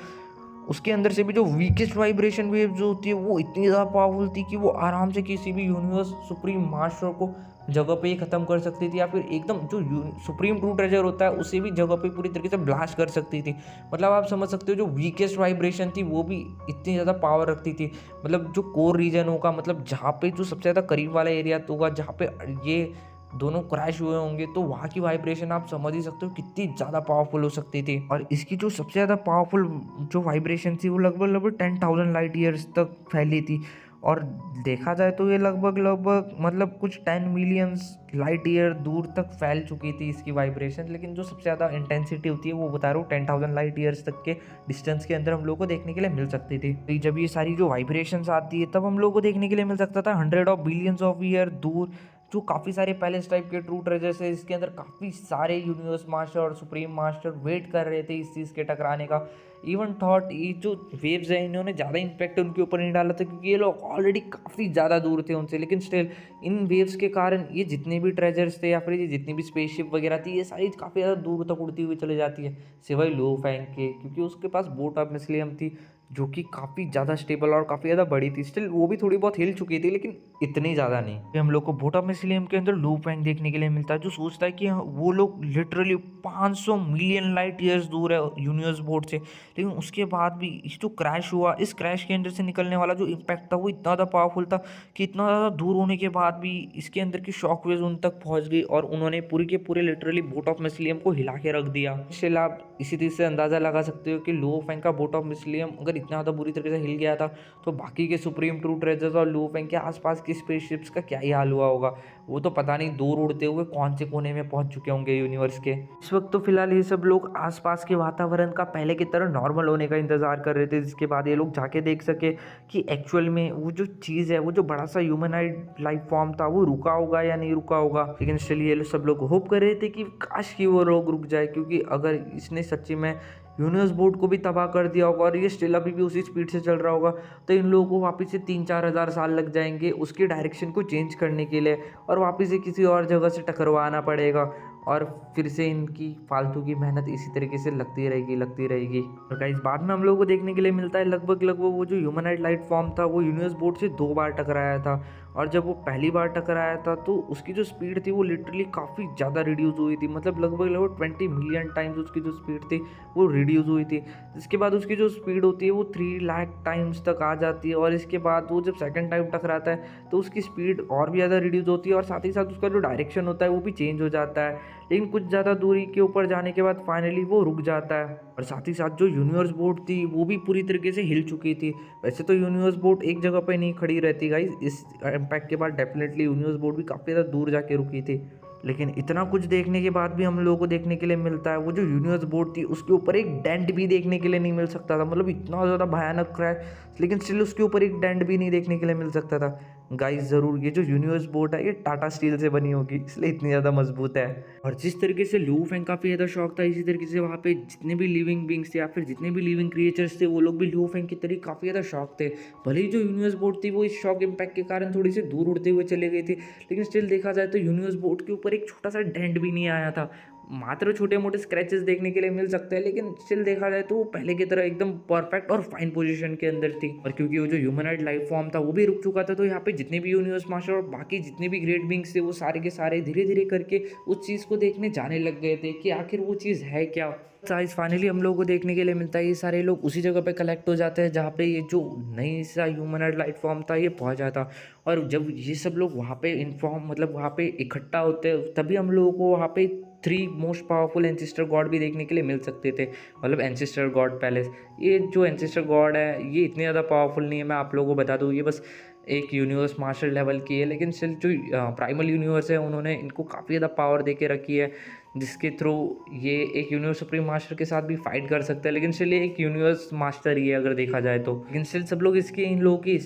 उसके अंदर से भी जो वीकेस्ट वाइब्रेशन वेव्स जो होती है वो इतनी ज़्यादा पावरफुल थी कि वो आराम से किसी भी यूनिवर्स सुप्रीम मास्टर को जगह पे ही ख़त्म कर सकती थी, या फिर एकदम जो सुप्रीम ट्रू ट्रेजर होता है उसे भी जगह पे पूरी तरीके से ब्लास्ट कर सकती थी। मतलब आप समझ सकते हो जो वीकेस्ट वाइब्रेशन थी वो भी इतनी ज़्यादा पावर रखती थी। मतलब जो कोर रीजन होगा, मतलब जहाँ पे जो सबसे ज़्यादा करीब वाला एरिया होगा, जहाँ पे ये दोनों क्रैश हुए होंगे, तो वहाँ की वाइब्रेशन आप समझ ही सकते हो कितनी ज़्यादा पावरफुल हो सकती थी। और इसकी जो सबसे ज़्यादा पावरफुल जो वाइब्रेशन थी वो लगभग लगभग 10,000 लाइट ईयर्स तक फैली थी। और देखा जाए तो ये लगभग लगभग मतलब कुछ 10 मिलियंस लाइट ईयर दूर तक फैल चुकी थी इसकी वाइब्रेशन। लेकिन जो सबसे ज़्यादा इंटेंसिटी होती है वो बता रहा हूँ 10,000 लाइट ईयर्स तक के डिस्टेंस के अंदर हम लोग को देखने के लिए मिल सकती थी। तो जब ये सारी जो वाइब्रेशंस आती है तब हम लोग को देखने के लिए मिल सकता था 100 ऑफ बिलियंस ऑफ ईयर दूर, जो काफ़ी सारे पैलेस टाइप के ट्रू ट्रेजर्स है। इसके अंदर काफ़ी सारे यूनिवर्स मास्टर और सुप्रीम मास्टर वेट कर रहे थे इस चीज़ के टकराने का। इवन थॉट ये जो वेव्स है इन्होंने ज़्यादा इम्पैक्ट उनके ऊपर नहीं डाला था, क्योंकि ये लोग ऑलरेडी काफ़ी ज़्यादा दूर थे उनसे। लेकिन स्टिल इन वेव्स के कारण ये जितने भी ट्रेजर्स थे या फिर ये जितनी भी स्पेसशिप वगैरह थी, ये सारी काफ़ी ज़्यादा दूर तक उड़ती हुई चली जाती है, सिवाय लो फैंग के, क्योंकि उसके पास बोट ऑफ मिसलियम थी जो कि काफ़ी ज़्यादा स्टेबल और काफ़ी ज़्यादा बड़ी थी। स्टिल वो भी थोड़ी बहुत हिल चुकी थी, लेकिन इतनी ज़्यादा नहीं। कि हम लोग को बोटा मिसलियम के अंदर लो फैंग देखने के लिए मिलता है, जो सोचता है कि वो लोग लिटरली 500 मिलियन लाइट ईयर्स दूर है यूनिवर्स बोर्ड से। लेकिन उसके बाद भी इस जो क्रैश हुआ, इस क्रैश के अंदर से निकलने वाला जो इम्पैक्ट था वो इतना ज़्यादा पावरफुल था कि इतना ज़्यादा दूर होने के बाद भी इसके अंदर की शॉक वेव्स उन तक पहुंच गई और उन्होंने पूरे के पूरे लिटरली बोट ऑफ मिसलियम को हिला के रख दिया। इससे आप इसी चीज़ से अंदाज़ा लगा सकते हो कि लो फैंग का बोट ऑफ मिसलियम अगर इतना ज़्यादा बुरी तरीके से हिल गया था, तो बाकी के सुप्रीम ट्रू ट्रेजर्स और लो फैंग के आसपास की स्पेसशिप्स का क्या ही हाल हुआ होगा। वो तो पता नहीं दूर उड़ते हुए कौन से कोने में पहुंच चुके होंगे यूनिवर्स के। इस वक्त तो फिलहाल ये सब लोग आसपास के वातावरण का पहले की तरह नॉर्मल होने का इंतजार कर रहे थे, जिसके बाद ये लोग जाके देख सके कि एक्चुअल में वो जो चीज़ है, वो जो बड़ा सा ह्यूमनाइड लाइफ फॉर्म था, वो रुका होगा या नहीं रुका होगा। लेकिन स्टिल ये सब लोग होप कर रहे थे कि काश कि वो लोग रुक जाए, क्योंकि अगर इसने सच्ची में यूनिवर्स बोर्ड को भी तबाह कर दिया होगा और ये स्टिल अभी भी उसी स्पीड से चल रहा होगा, तो इन लोगों को वापस से 3-4 हज़ार साल लग जाएंगे उसकी डायरेक्शन को चेंज करने के लिए, और वापस से किसी और जगह से टकरवाना पड़ेगा, और फिर से इनकी फालतू की मेहनत इसी तरीके से लगती रहेगी। और गाइस बाद में हम लोगों को देखने के लिए मिलता है लगभग लगभग वो जो ह्यूमनाइड लाइफ फॉर्म था वो यूनिवर्स बोर्ड से 2 बार टकराया था। और जब वो पहली बार टकराया था तो उसकी जो स्पीड थी वो लिटरली काफ़ी ज़्यादा रिड्यूस हुई थी, मतलब लगभग लगभग 20 मिलियन टाइम्स उसकी जो स्पीड थी वो रिड्यूस हुई थी। इसके बाद उसकी जो स्पीड होती है वो 3 लाख टाइम्स तक आ जाती है, और इसके बाद वो जब सेकंड टाइम टकराता है तो उसकी स्पीड और भी ज़्यादा रिड्यूस होती है, और साथ ही साथ उसका जो डायरेक्शन होता है वो भी चेंज हो जाता है। लेकिन कुछ ज़्यादा दूरी के ऊपर जाने के बाद फाइनली वो रुक जाता है, और साथ ही साथ जो यूनिवर्स बोर्ड थी वो भी पूरी तरीके से हिल चुकी थी। वैसे तो यूनिवर्स बोर्ड एक जगह पे नहीं खड़ी रहती गाइस, इस इम्पैक्ट के बाद डेफिनेटली यूनिवर्स बोर्ड भी काफ़ी ज़्यादा दूर जाके रुकी थी। लेकिन इतना कुछ देखने के बाद भी हम लोगों को देखने के लिए मिलता है वो जो यूनिवर्स बोर्ड थी उसके ऊपर एक डेंट भी देखने के लिए नहीं मिल सकता था, मतलब इतना ज़्यादा भयानक क्रैश, लेकिन स्टिल उसके ऊपर एक डेंट भी नहीं देखने के लिए मिल सकता था। गाइस ज़रूर ये जो यूनिवर्स बोर्ड है ये टाटा स्टील से बनी होगी, इसलिए इतनी ज़्यादा मजबूत है। और जिस तरीके से लू फैंग काफ़ी ज़्यादा शौक था, इसी तरीके से वहाँ पे जितने भी लिविंग बींग्स थे या फिर जितने भी लिविंग क्रिएचर्स थे वो लोग भी लू फैंग की तरह काफ़ी ज़्यादा शौक थे। भले ही जो यूनिवर्स बोर्ड थी वो इस शॉक इम्पैक्ट के कारण थोड़ी सी दूर उड़ते हुए चले गई थी, लेकिन स्टिल देखा जाए तो यूनिवर्स बोर्ड के ऊपर एक छोटा सा डेंट भी नहीं आया था। मात्र छोटे मोटे स्क्रैचेस देखने के लिए मिल सकते हैं, लेकिन स्टिल देखा जाए तो वो पहले की तरह एकदम परफेक्ट और फाइन पोजीशन के अंदर थी। और क्योंकि वो जो ह्यूमनाइड लाइफ फॉर्म था वो भी रुक चुका था, तो यहाँ पे जितने भी यूनिवर्स मास्टर और बाकी जितने भी ग्रेट बींग्स थे वो सारे के सारे धीरे धीरे करके उस चीज़ को देखने जाने लग गए थे कि आखिर वो चीज़ है क्या। साइज फाइनली हम लोगों को देखने के लिए मिलता है, ये सारे लोग उसी जगह पे कलेक्ट हो जाते हैं जहाँ पे ये जो नई सा ह्यूमनाइड लाइफ फॉर्म था ये पहुँच जाता। और जब ये सब लोग वहाँ पे इन्फॉर्म मतलब वहाँ पे इकट्ठा होते हैं, तभी हम लोगों को वहाँ पे 3 मोस्ट पावरफुल एंसेस्टर गॉड भी देखने के लिए मिल सकते थे, मतलब एंसेस्टर गॉड पैलेस। ये जो एंसेस्टर गॉड है ये इतने ज़्यादा पावरफुल नहीं है, मैं आप लोगों को बता दूँ, ये बस एक यूनिवर्स मास्टर लेवल की है, लेकिन स्टिल जो प्राइमल यूनिवर्स है उन्होंने इनको काफ़ी ज़्यादा पावर दे के रखी है, जिसके थ्रू ये एक यूनिवर्स सुप्रीम मास्टर के साथ भी फाइट कर सकता है। लेकिन स्टिल एक यूनिवर्स मास्टर ही है अगर देखा जाए तो, लेकिन स्टिल सब लोग इसके इन लोगों की